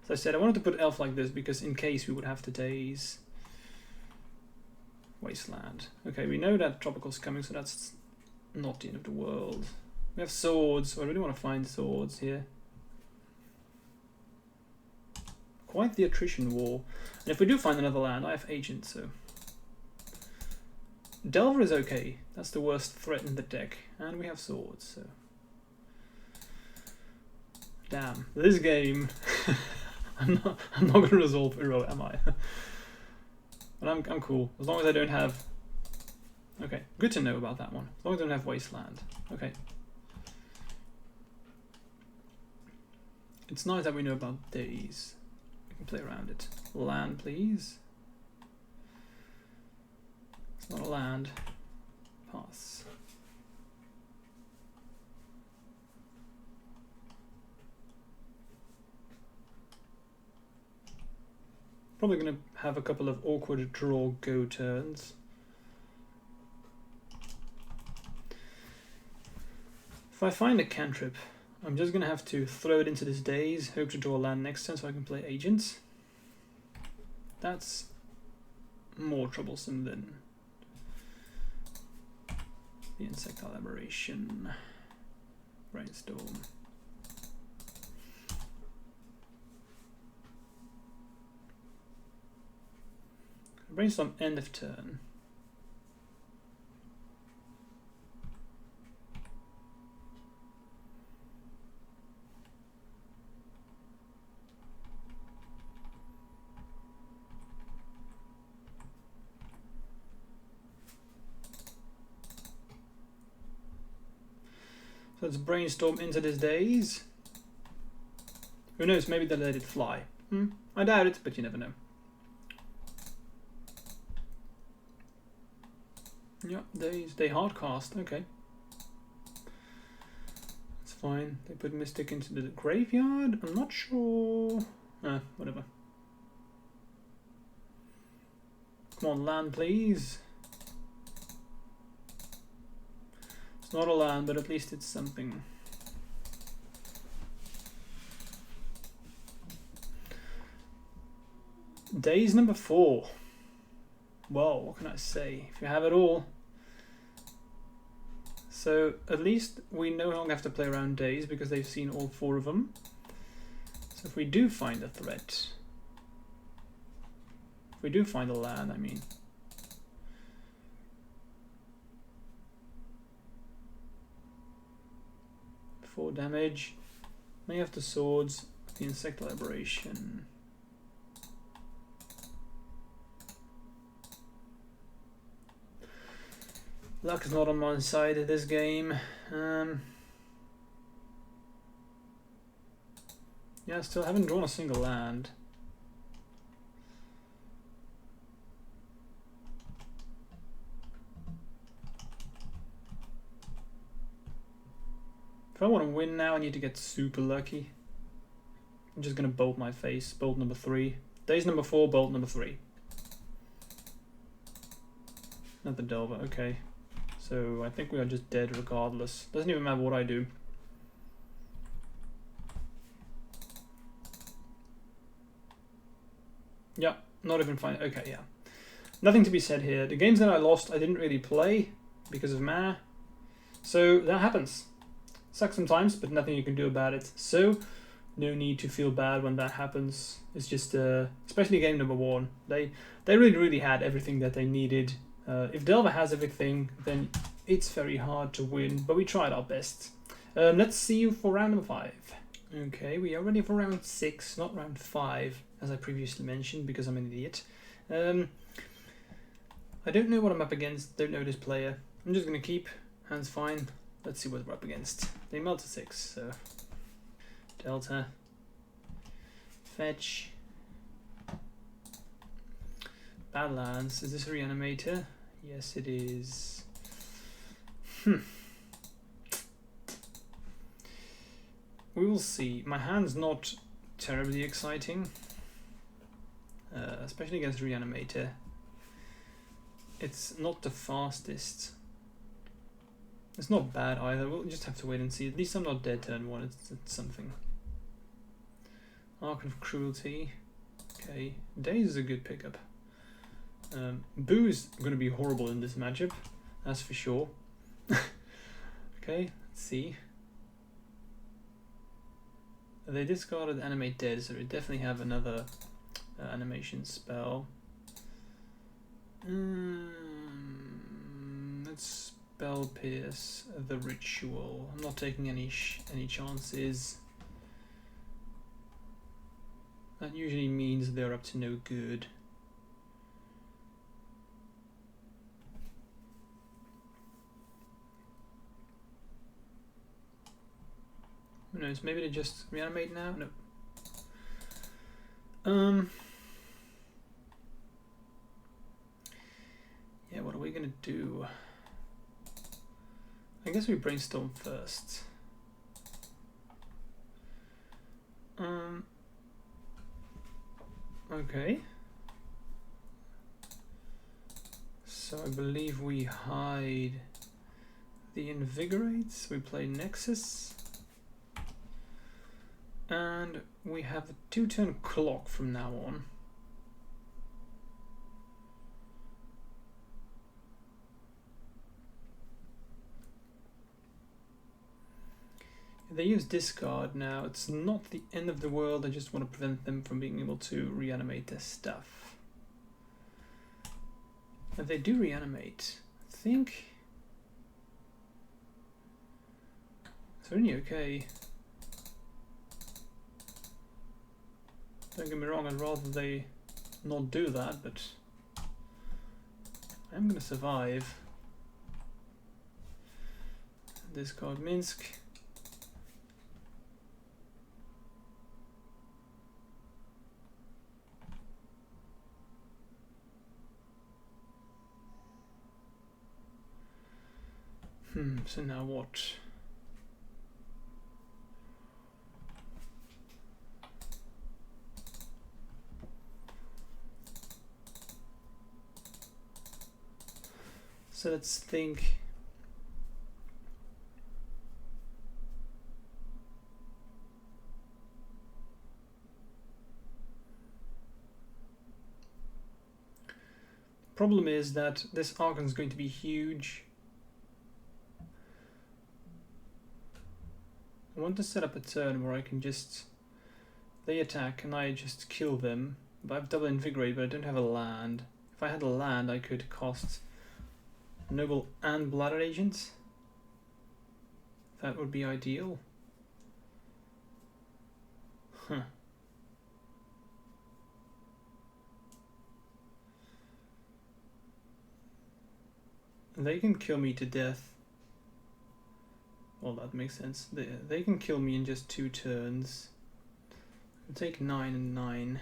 Speaker 1: As I said, I wanted to put Elf like this because in case we would have to daze Wasteland. Okay, we know that Tropical's coming, so that's not the end of the world. We have swords, so I really want to find swords here. Quite the attrition war. And if we do find another land, I have agent, so... Delver is okay. That's the worst threat in the deck. And we have swords, so... Damn, this game... I'm not going to resolve Uro, am I? But I'm cool. As long as I don't have... Okay, good to know about that one. As long as I don't have Wasteland. Okay. It's nice that we know about days. We can play around it. Land, please. It's not a land. Pass. Probably going to have a couple of awkward draw go turns. If I find a cantrip, I'm just going to have to throw it into this daze, hope to draw land next turn so I can play agents. That's more troublesome than the insectile aberration. Brainstorm. Brainstorm end of turn. So let's brainstorm into this daze. Who knows, maybe they'll let it fly. I doubt it, but you never know. Yeah, they hardcast, okay. That's fine. They put Mystic into the graveyard? I'm not sure. Whatever. Come on, land, please. It's not a land, but at least it's something. Days number 4. Well, what can I say? If you have it all. So at least we no longer have to play around days because they've seen all 4 of them. So if we do find a threat, if we do find a land, I mean. Four damage. May have the swords, the insect liberation. Luck is not on my side in this game. Yeah, still haven't drawn a single land. If I want to win now, I need to get super lucky. I'm just going to bolt my face. Bolt number 3. Days number 4, bolt number 3. Not the Delver, okay. So I think we are just dead regardless. Doesn't even matter what I do. Yeah, not even fine. Okay, yeah. Nothing to be said here. The games that I lost, I didn't really play because of mana. So that happens. Sucks sometimes, but nothing you can do about it. So no need to feel bad when that happens. It's just, especially game number 1. They really had everything that they needed. If Delver has everything, then it's very hard to win, but we tried our best. Let's see you for round number 5. Okay, we are ready for round 6, not round 5, as I previously mentioned, because I'm an idiot. I don't know what I'm up against, don't know this player. I'm just going to keep, hands fine. Let's see what we're up against. They melt to 6, so... Delta. Fetch. Badlands. Is this a Reanimator? Yes, it is. We will see. My hand's not terribly exciting. Especially against Reanimator. It's not the fastest. It's not bad either. We'll just have to wait and see. At least I'm not dead turn 1. It's something. Arc of Cruelty. Okay. Daze is a good pickup. Boo is going to be horrible in this matchup. That's for sure. Okay, let's see. They discarded Animate Dead, so we definitely have another animation spell. Let's Spell Pierce the Ritual. I'm not taking any chances. That usually means they're up to no good. Who knows? Maybe they just reanimate now? No. Yeah, what are we gonna do? I guess we brainstorm first. Okay. So I believe we hide the Invigorates. We play Nexus. And we have a 2-turn clock from now on. They use discard now. It's not the end of the world. I just want to prevent them from being able to reanimate their stuff. If they do reanimate, I think it's only okay. Don't get me wrong, I'd rather they not do that, but I'm gonna survive. Discard Minsc. So now what? So let's think. Problem is that this Archon is going to be huge. I want to set up a turn where I can just... They attack and I just kill them. But I have double invigorate, but I don't have a land. If I had a land, I could cost Noble and Bladder Agent. That would be ideal. Huh. They can kill me to death. Well, that makes sense. They can kill me in just 2 turns. I'll take 9 and 9.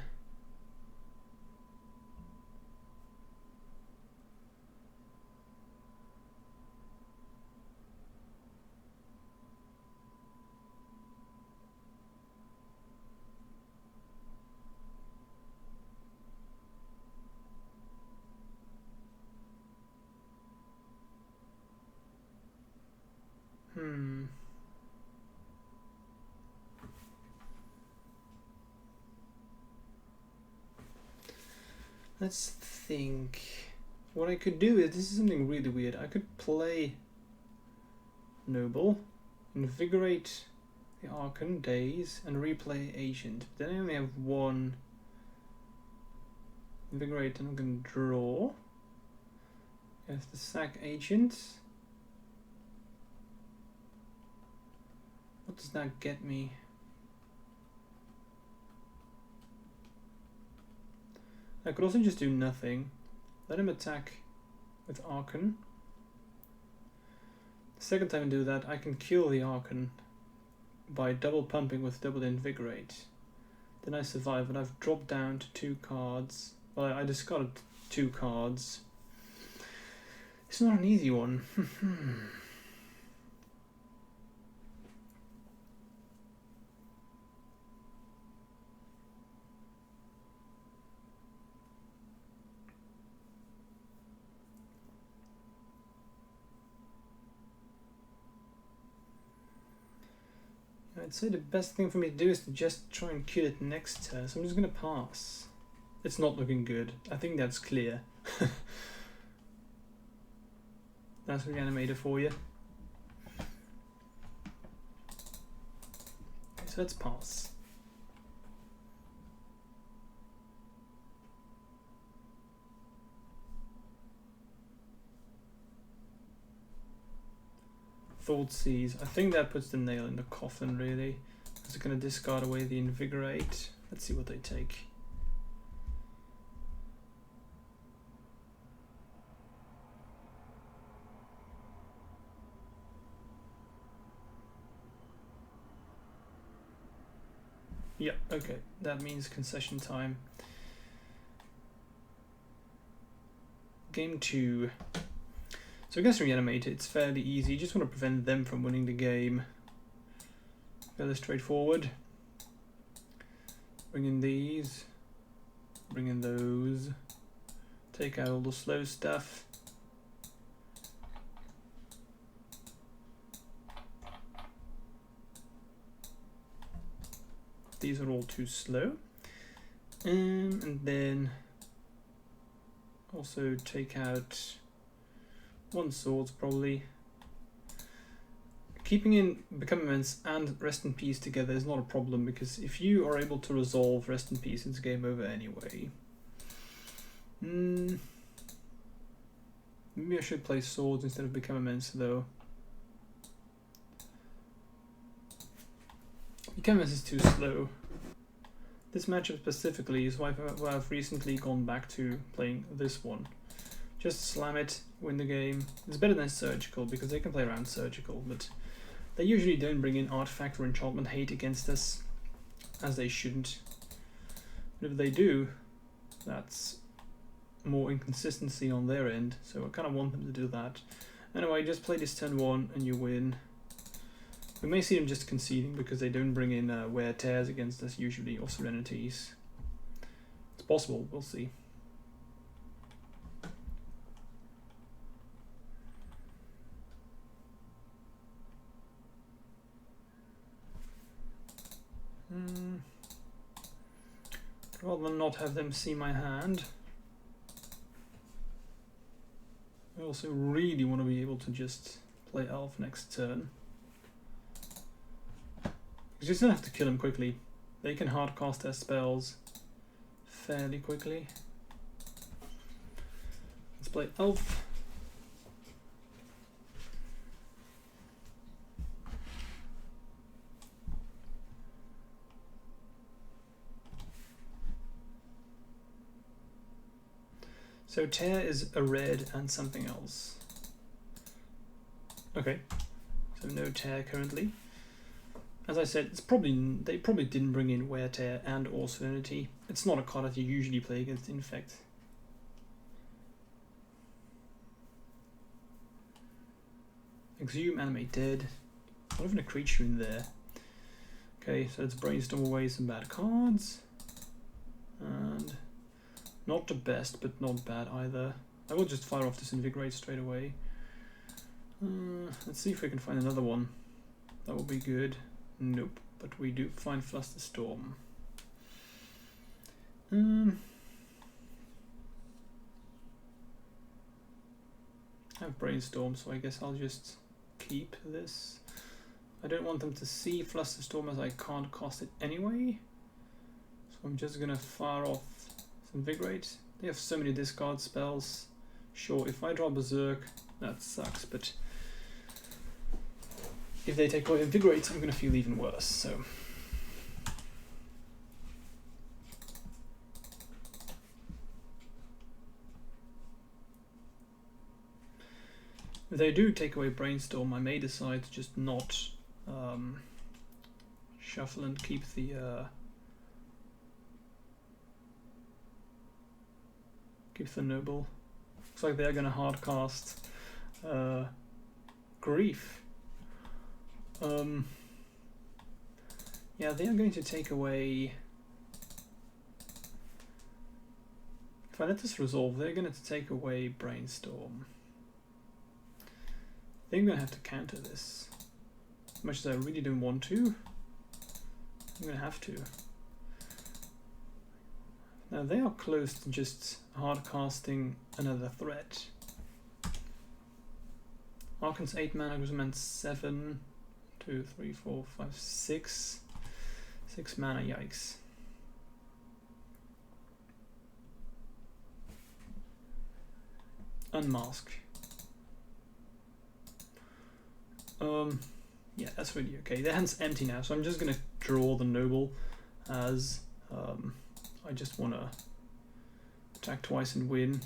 Speaker 1: Let's think. What I could do is, this is something really weird. I could play Noble, invigorate the Archon, Daze, and replay Ancient. But then I only have 1 invigorate and I'm going to draw. I have to sack Ancient. What does that get me? I could also just do nothing. Let him attack with Archon. The second time I do that, I can kill the Archon by double pumping with double invigorate. Then I survive, and I've dropped down to 2 cards. Well, I discarded 2 cards. It's not an easy one. I'd say the best thing for me to do is to just try and kill it next turn, so I'm just going to pass. It's not looking good. I think that's clear. That's Reanimator for you. Okay, so let's pass. Thoughtseize. I think that puts the nail in the coffin, really. Is it going to discard away the Invigorate? Let's see what they take. Yeah, okay. That means concession time. Game 2. So against Reanimator, it's fairly easy. You just want to prevent them from winning the game. Fairly straightforward. Bring in these. Bring in those. Take out all the slow stuff. These are all too slow. And then also take out 1 swords probably. Keeping in Become Immense and Rest in Peace together is not a problem, because if you are able to resolve Rest in Peace, it's game over anyway. Maybe I should play swords instead of Become Immense though. Become Immense is too slow. This matchup specifically is why I've recently gone back to playing this one. Just slam it, win the game. It's better than Surgical, because they can play around Surgical, but they usually don't bring in Artifact or Enchantment Hate against us, as they shouldn't. But if they do, that's more inconsistency on their end, so I kind of want them to do that. Anyway, just play this turn 1 and you win. We may see them just conceding because they don't bring in Wear Tears against us usually, or Serenities. It's possible, we'll see. Rather than not have them see my hand. also really want to be able to just play Elf next turn. Because you still have to kill him quickly. They can hardcast their spells fairly quickly. Let's play Elf. So tear is a red and something else. Okay, so no tear currently. As I said, they probably didn't bring in wear tear and or serenity. It's not a card that you usually play against Infect. Exhume, animate dead. Not even a creature in there. Okay, so let's brainstorm away some bad cards. And not the best, but not bad either. I will just fire off this Invigorate straight away. Let's see if we can find another one. That will be good. Nope, but we do find Flusterstorm. I have Brainstorm, so I guess I'll just keep this. I don't want them to see Flusterstorm as I can't cast it anyway. So I'm just gonna fire off Invigorate. They have so many discard spells. Sure, if I draw Berserk, that sucks, but if they take away Invigorate, I'm gonna feel even worse, so. If they do take away Brainstorm, I may decide to just not shuffle and keep the Noble. Looks like they're gonna hardcast Grief. Yeah, they are going to take away. If I let this resolve, they're going to take away Brainstorm. I think I'm going to have to counter this. As much as I really don't want to, I'm going to have to. Now they are close to just hardcasting another threat. Arcan's 8 mana, Grisman 7, 2, 3, 4, 5, 6. 6 mana, yikes. Unmask. Yeah, that's really okay. Their hand's empty now, so I'm just gonna draw the Noble as I just wanna attack twice and win.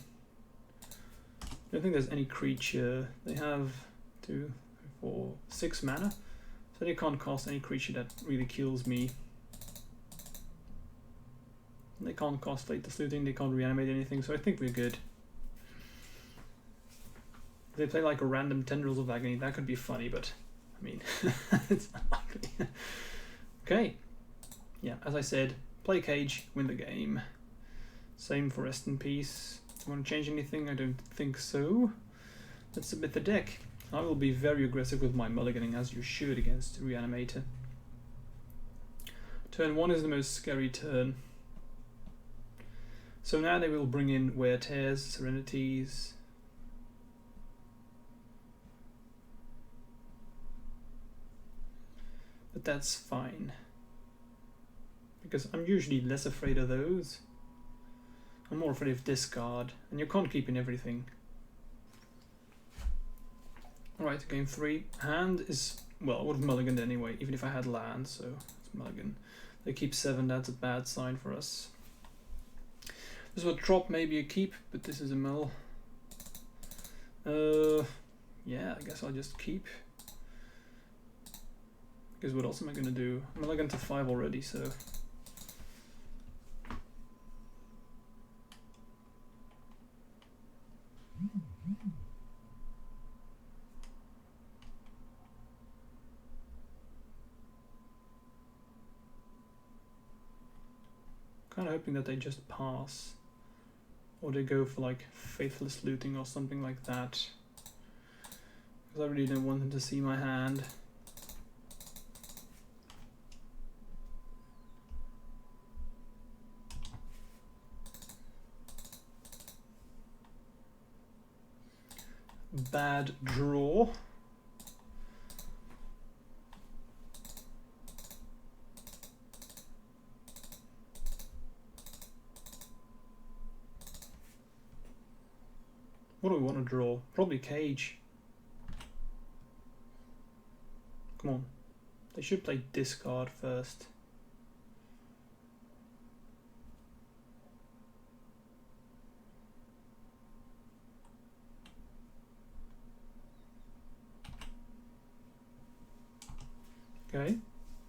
Speaker 1: I don't think there's any creature. They have 2, 3, 4, 6 mana, so they can't cast any creature that really kills me. They can't cast Latest Looting, they can't reanimate anything, so I think we're good. If they play like a random Tendrils of Agony, that could be funny, but I mean, it's unlikely. Okay, yeah, as I said, play Cage, win the game. Same for Rest in Peace. Do you want to change anything? I don't think so. Let's submit the deck. I will be very aggressive with my mulliganing, as you should against Reanimator. Turn 1 is the most scary turn. So now they will bring in Wear Tears, Serenities. But that's fine, because I'm usually less afraid of those. I'm more afraid of discard, and you can't keep in everything. Alright, game 3. Hand is, well, I would have mulliganed anyway, even if I had land, so it's mulligan. They keep 7, that's a bad sign for us. This would drop maybe a keep, but this is a mill. Yeah, I guess I'll just keep. Because what else am I going to do? I'm mulligan to 5 already, so. Kind of hoping that they just pass. Or they go for like Faithless Looting or something like that. Because I really don't want them to see my hand. bad draw. What do we want to draw? Probably Cage. Come on. They should play discard first. Okay,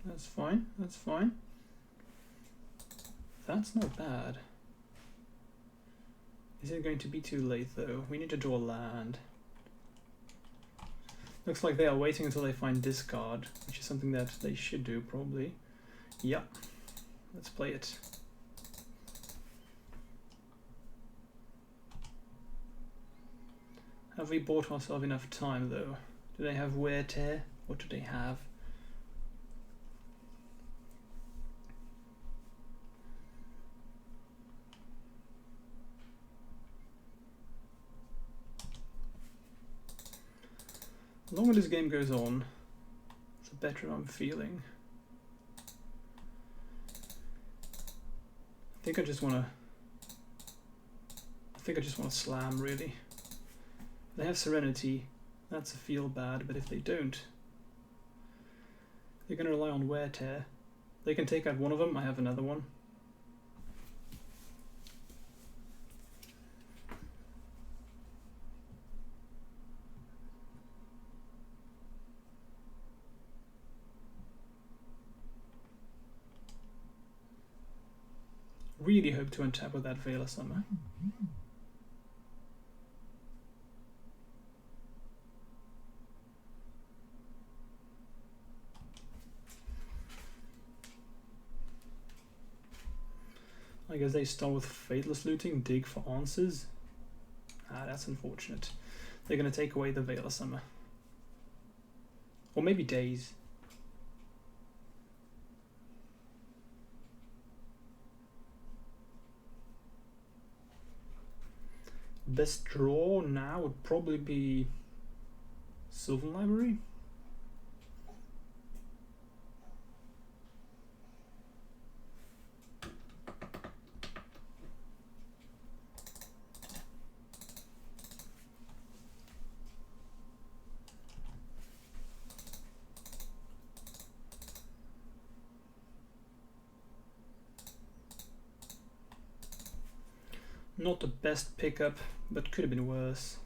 Speaker 1: that's fine, that's fine. That's not bad. Is it going to be too late though? We need to draw land. Looks like they are waiting until they find discard, which is something that they should do probably. Yeah, let's play it. Have we bought ourselves enough time though? Do they have wear tear? What do they have? The longer this game goes on, the better I'm feeling. I think I just wanna slam really. If they have Serenity, that's a feel bad, but if they don't, they're gonna rely on wear tear. They can take out one of them, I have another one. Really hope to untap with that Veil of Summer. I guess they start with Faithless Looting, dig for answers. Ah, that's unfortunate. They're going to take away the Veil of Summer. Or maybe Days. Best draw now would probably be Sylvan Library. Not the best pickup, but could have been worse.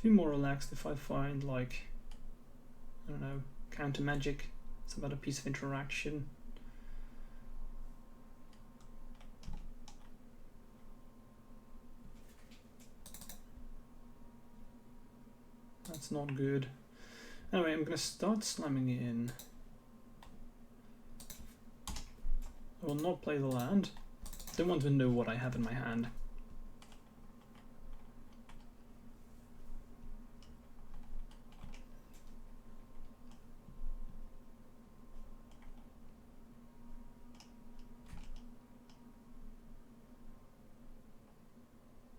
Speaker 1: Feel more relaxed if I find, like, I don't know, counter magic, some other piece of interaction. That's not good. Anyway, I'm going to start slamming in. I will not play the land. Don't want to know what I have in my hand.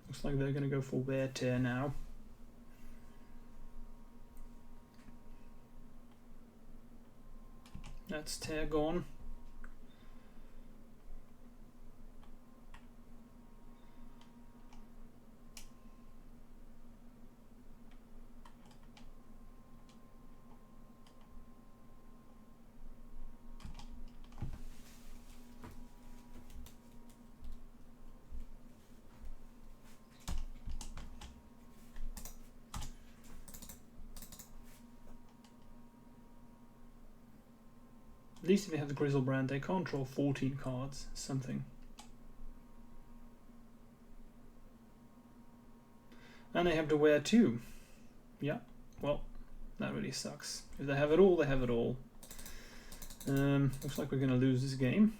Speaker 1: Looks like they're going to go for wear tear now. That's tear gone. At least if they have the Grizzlebrand, they can't draw 14 cards, something. And they have to wear 2. Yeah, well, that really sucks. If they have it all, they have it all. Looks like we're going to lose this game.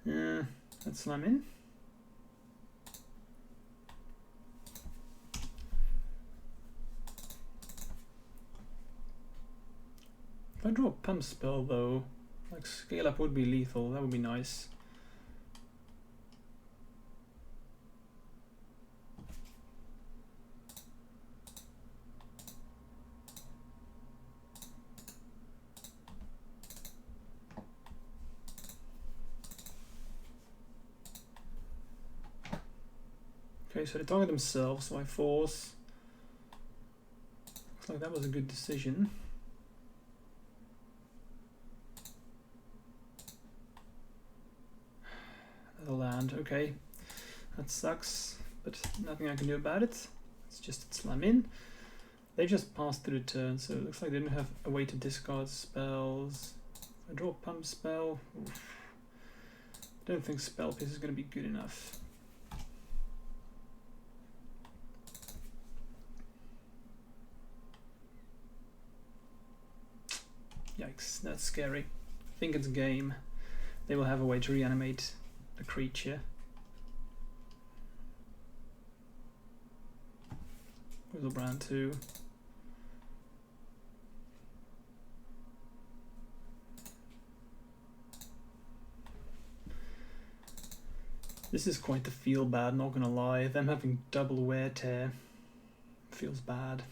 Speaker 1: Let's slam in. If I draw a pump spell though, like scale up would be lethal, that would be nice. Okay, so they target themselves, so I force. Looks like that was a good decision. Another land, okay. That sucks, but nothing I can do about it. It's just slam in. They just passed through the turn, so it looks like they didn't have a way to discard spells. If I draw a pump spell, oof. I don't think spell piece is going to be good enough. Yikes, that's scary. I think it's game. They will have a way to reanimate the creature. Grizzlebrand 2. This is quite the feel bad, not gonna lie. Them having double wear tear feels bad.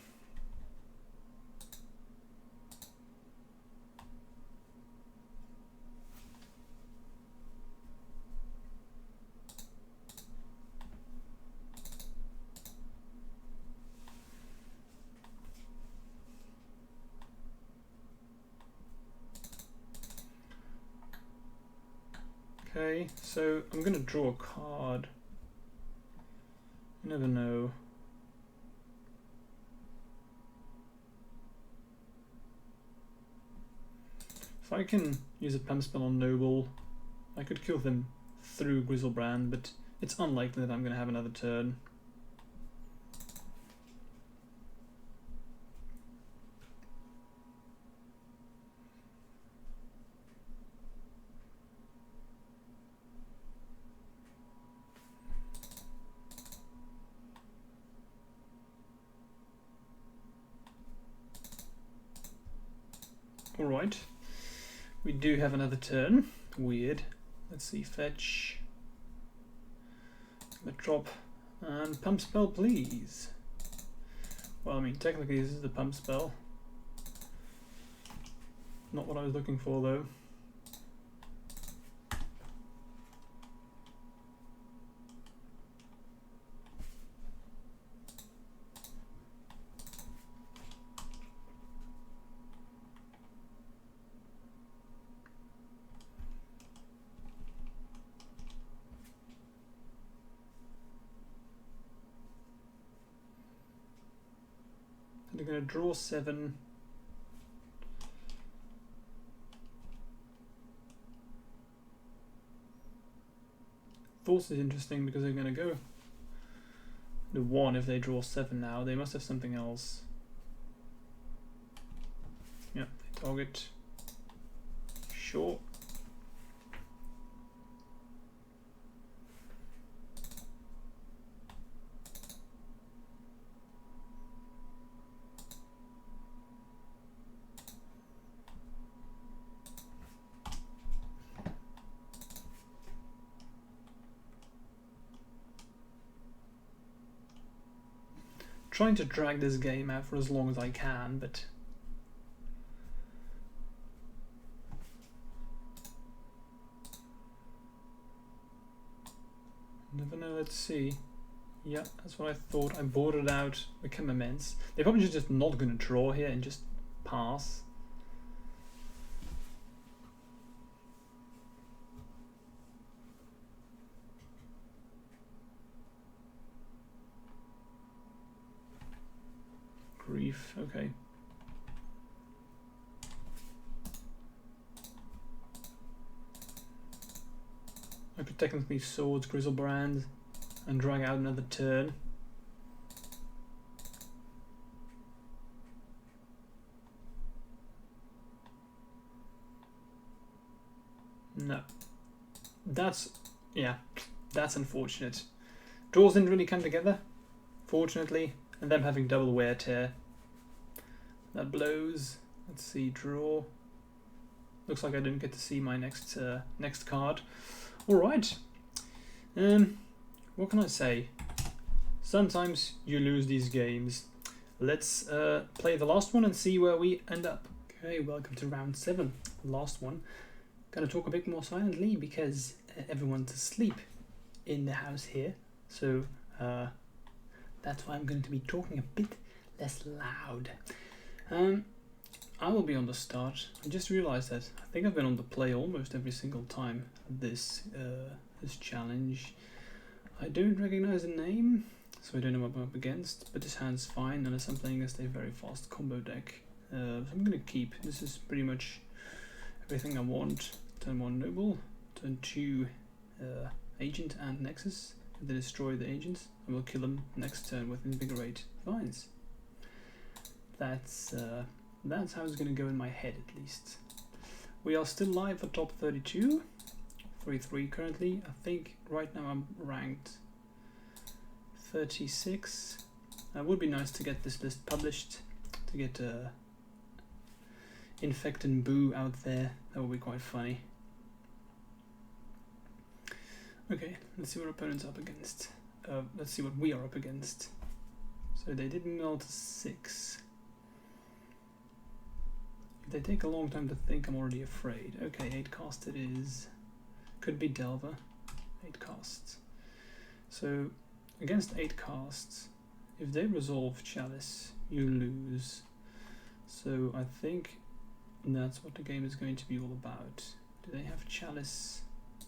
Speaker 1: Okay, so I'm gonna draw a card. You never know. If I can use a pump spell on Noble, I could kill them through Grizzlebrand, but it's unlikely that I'm gonna have another turn. Alright, we do have another turn. Weird. Let's see, fetch. Gonna drop and pump spell, please. Well, I mean, technically this is the pump spell. Not what I was looking for though. They're going to draw 7. Force is interesting because they're going to go the 1 if they draw 7 now. They must have something else. Yep, they target. Sure. Trying to drag this game out for as long as I can, but never know. Let's see. Yeah, that's what I thought. I boarded out become immense. They're probably just not going to draw here and just pass. Grief, okay. I could technically Swords Grizzlebrand and drag out another turn. No. That's, yeah, that's unfortunate. Draws didn't really come together, fortunately. And them having double wear tear. That blows. Let's see, draw. looks like I didn't get to see my next next card. All right. What can I say? Sometimes you lose these games. Let's play the last one and see where we end up. Okay, welcome to round 7. Last one. Gonna talk a bit more silently because everyone's asleep in the house here. So that's why I'm going to be talking a bit less loud. I will be on the start. I just realized that I think I've been on the play almost every single time this this challenge. I don't recognize the name, so I don't know what I'm up against, but this hand's fine unless I'm playing against a very fast combo deck. So I'm going to keep. This is pretty much everything I want. Turn 1 Noble, turn 2 Agent and Nexus. If they destroy the agents, I will kill them next turn with Invigorate Vines. That's how it's going to go in my head, at least. We are still live for top 32. 43 currently. I think right now I'm ranked 36. It would be nice to get this list published, to get Infect and Boo out there. That would be quite funny. Okay, let's see what our opponent's up against. Let's see what we are up against. So they did mill to 6. If they take a long time to think, I'm already afraid. Okay, 8 cast it is. Could be Delver. 8 casts. So against 8 casts, if they resolve Chalice, you lose. So I think that's what the game is going to be all about. Do they have Chalice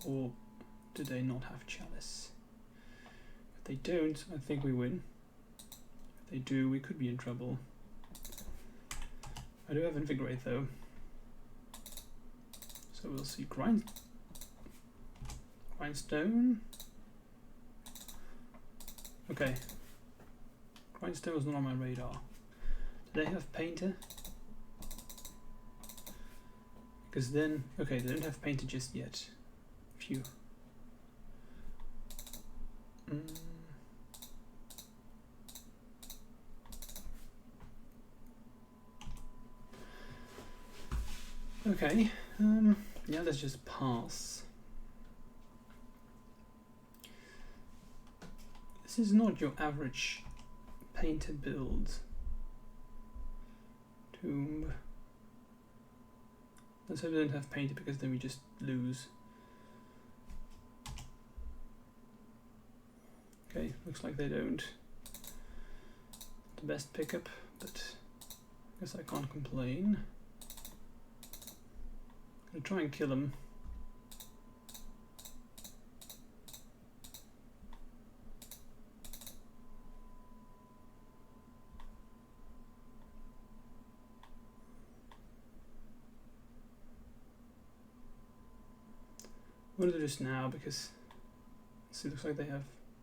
Speaker 1: or do they not have Chalice? If they don't, I think we win. If they do, we could be in trouble. I do have Invigorate though. So we'll see. Grindstone. Okay. Grindstone was not on my radar. Do they have Painter? Because then, okay, they don't have Painter just yet. Phew. Okay, yeah, let's just pass. This is not your average Painter build. Tomb. Let's hope they don't have Painter because then we just lose. Okay, looks like they don't. The best pickup, but I guess I can't complain. Gonna try and kill him. I'm gonna do this now because it looks like they have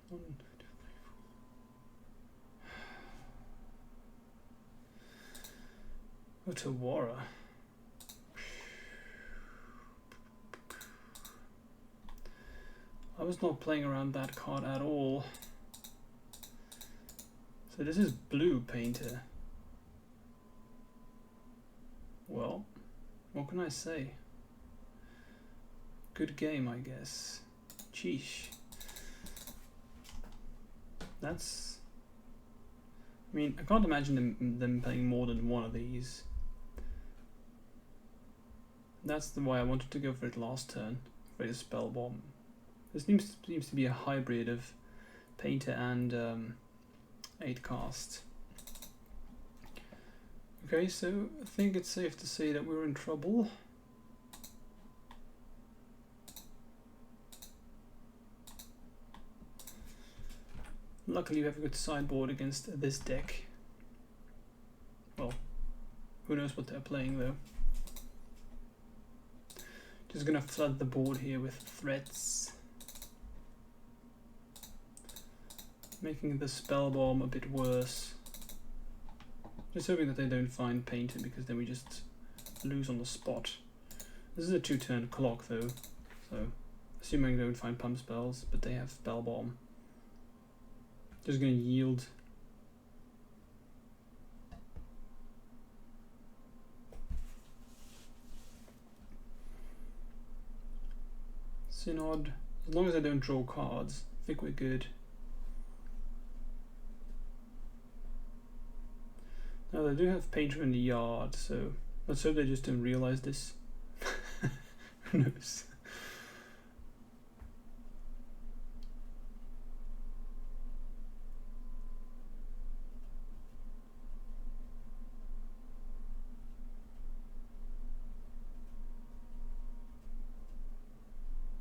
Speaker 1: 1, 2, 3, 4. Otawara. I was not playing around that card at all. So this is blue Painter. Well, what can I say? Good game, I guess. Sheesh. That's... I mean, I can't imagine them playing more than one of these. That's the why I wanted to go for it last turn, for a spell bomb. This seems to be a hybrid of Painter and 8 cast. Okay, so I think it's safe to say that we're in trouble. Luckily we have a good sideboard against this deck. Well, who knows what they're playing though. Just gonna flood the board here with threats. Making the spell bomb a bit worse. Just hoping that they don't find Painter because then we just lose on the spot. This is a 2-turn clock though, so assuming they don't find pump spells, but they have spell bomb. Just gonna yield. Synod. As long as I don't draw cards, I think we're good. Now they do have Painter in the yard, so let's hope they just don't realize this. Who knows?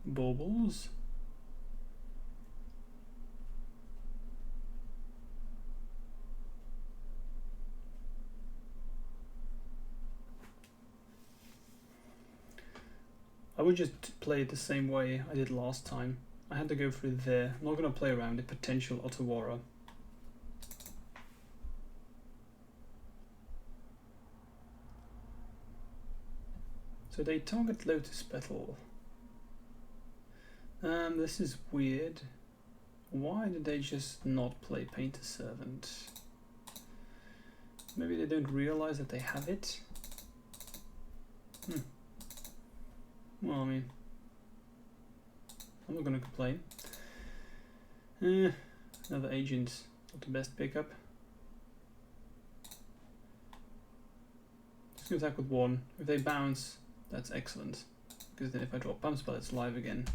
Speaker 1: Baubles. I would just play it the same way I did last time. I had to go through there. I'm not going to play around the potential Otawara. So they target Lotus Petal. This is weird. Why did they just not play Painter Servant? Maybe they don't realize that they have it? Well, I mean, I'm not gonna complain. Another agent, not the best pickup. Just gonna attack with one. If they bounce, that's excellent. Because then if I drop Pump Spell, it's live again.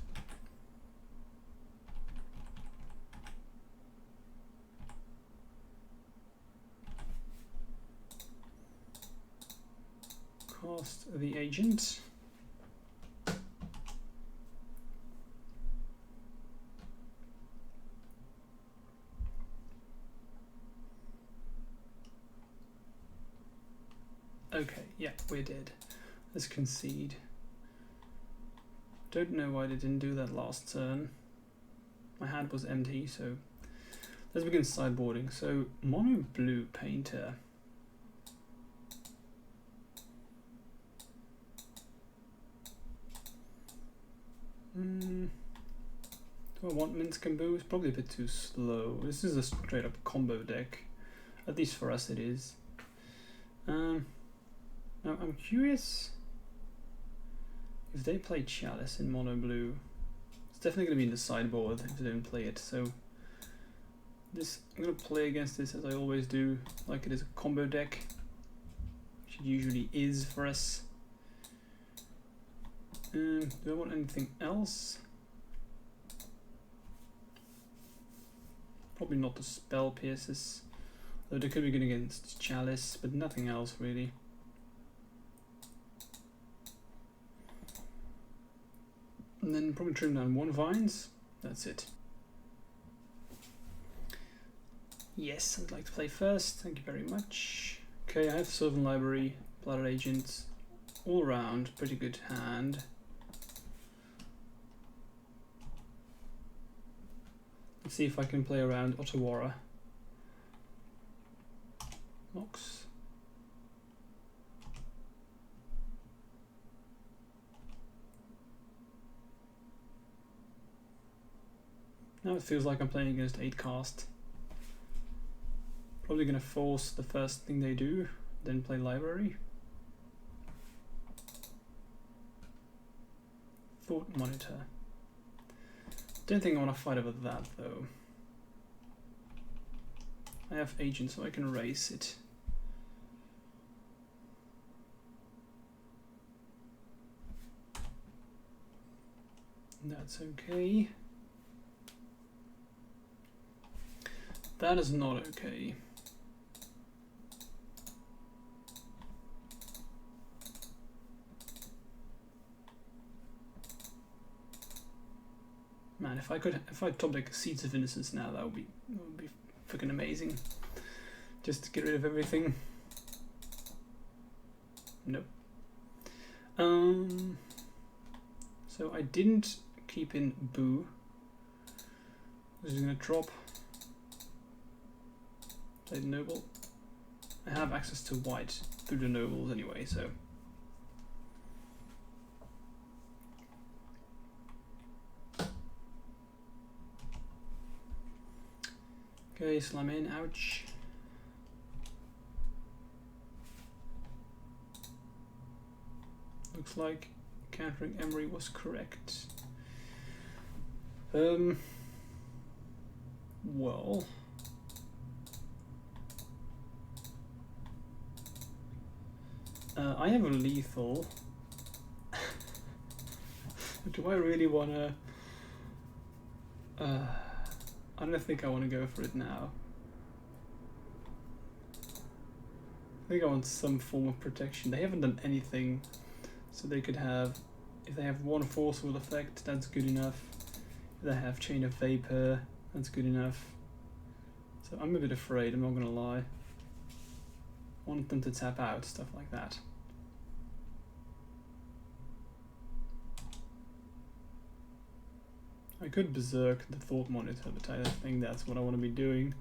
Speaker 1: Cast the agent. Okay, yeah, we're dead. Let's concede. Don't know why they didn't do that last turn. My hand was empty, so let's begin sideboarding. So mono blue Painter. Do I want Minsc Boo? It's probably a bit too slow. This is a straight up combo deck. At least for us it is. Now I'm curious if they play Chalice in mono blue. It's definitely going to be in the sideboard if they don't play it. So this, I'm going to play against this as I always do, like it is a combo deck, which it usually is for us. Do I want anything else? Probably not the Spell Pierces, though they could be good against Chalice, but nothing else really. And then probably trim down one Vines. That's it. Yes, I'd like to play first. Thank you very much. Okay, I have Sylvan Library, Blooded Agents, all around pretty good hand. Let's see if I can play around Otawara. Mox. Now it feels like I'm playing against 8 cast. Probably gonna force the first thing they do, then play library. Thought Monitor. Don't think I want to fight over that though. I have agent, so I can race it. That's okay. That is not okay. Man, if I top deck Seeds of Innocence now, that would be freaking amazing. Just to get rid of everything. Nope. So I didn't keep in Boo. This is gonna drop. Play the Noble. I have access to white through the Nobles anyway, so. Okay, slam in, ouch. Looks like countering Emery was correct. Well, I have a lethal. Do I really want to... I don't think I want to go for it now. I think I want some form of protection. They haven't done anything, so they could have... If they have one forceful effect, that's good enough. If they have Chain of Vapor, that's good enough. So I'm a bit afraid, I'm not gonna lie. I want them to tap out, stuff like that. I could Berserk the Thought Monitor, but I don't think that's what I want to be doing.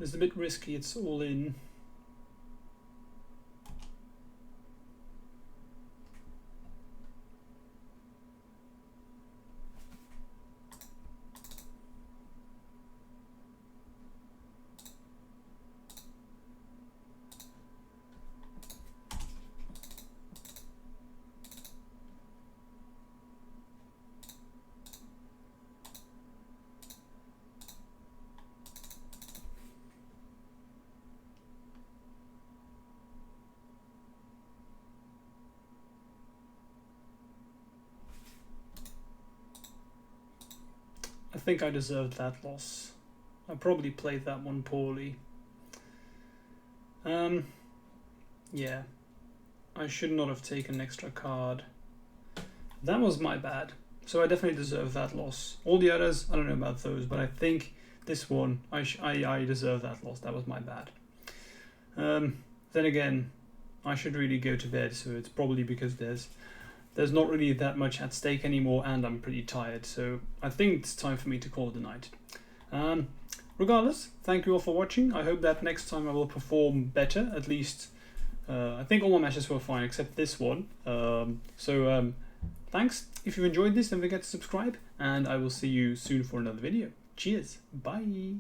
Speaker 1: It's a bit risky, it's all in. I think I deserved that loss. I probably played that one poorly. Yeah. I should not have taken an extra card. That was my bad. So I definitely deserve that loss. All the others, I don't know about those, but I think this one, I deserve that loss. That was my bad. Then again, I should really go to bed, so it's probably because there's not really that much at stake anymore, and I'm pretty tired, so I think it's time for me to call it a night. Regardless, thank you all for watching. I hope that next time I will perform better, at least. I think all my matches were fine except this one. Thanks. If you've enjoyed this, don't forget to subscribe, and I will see you soon for another video. Cheers. Bye.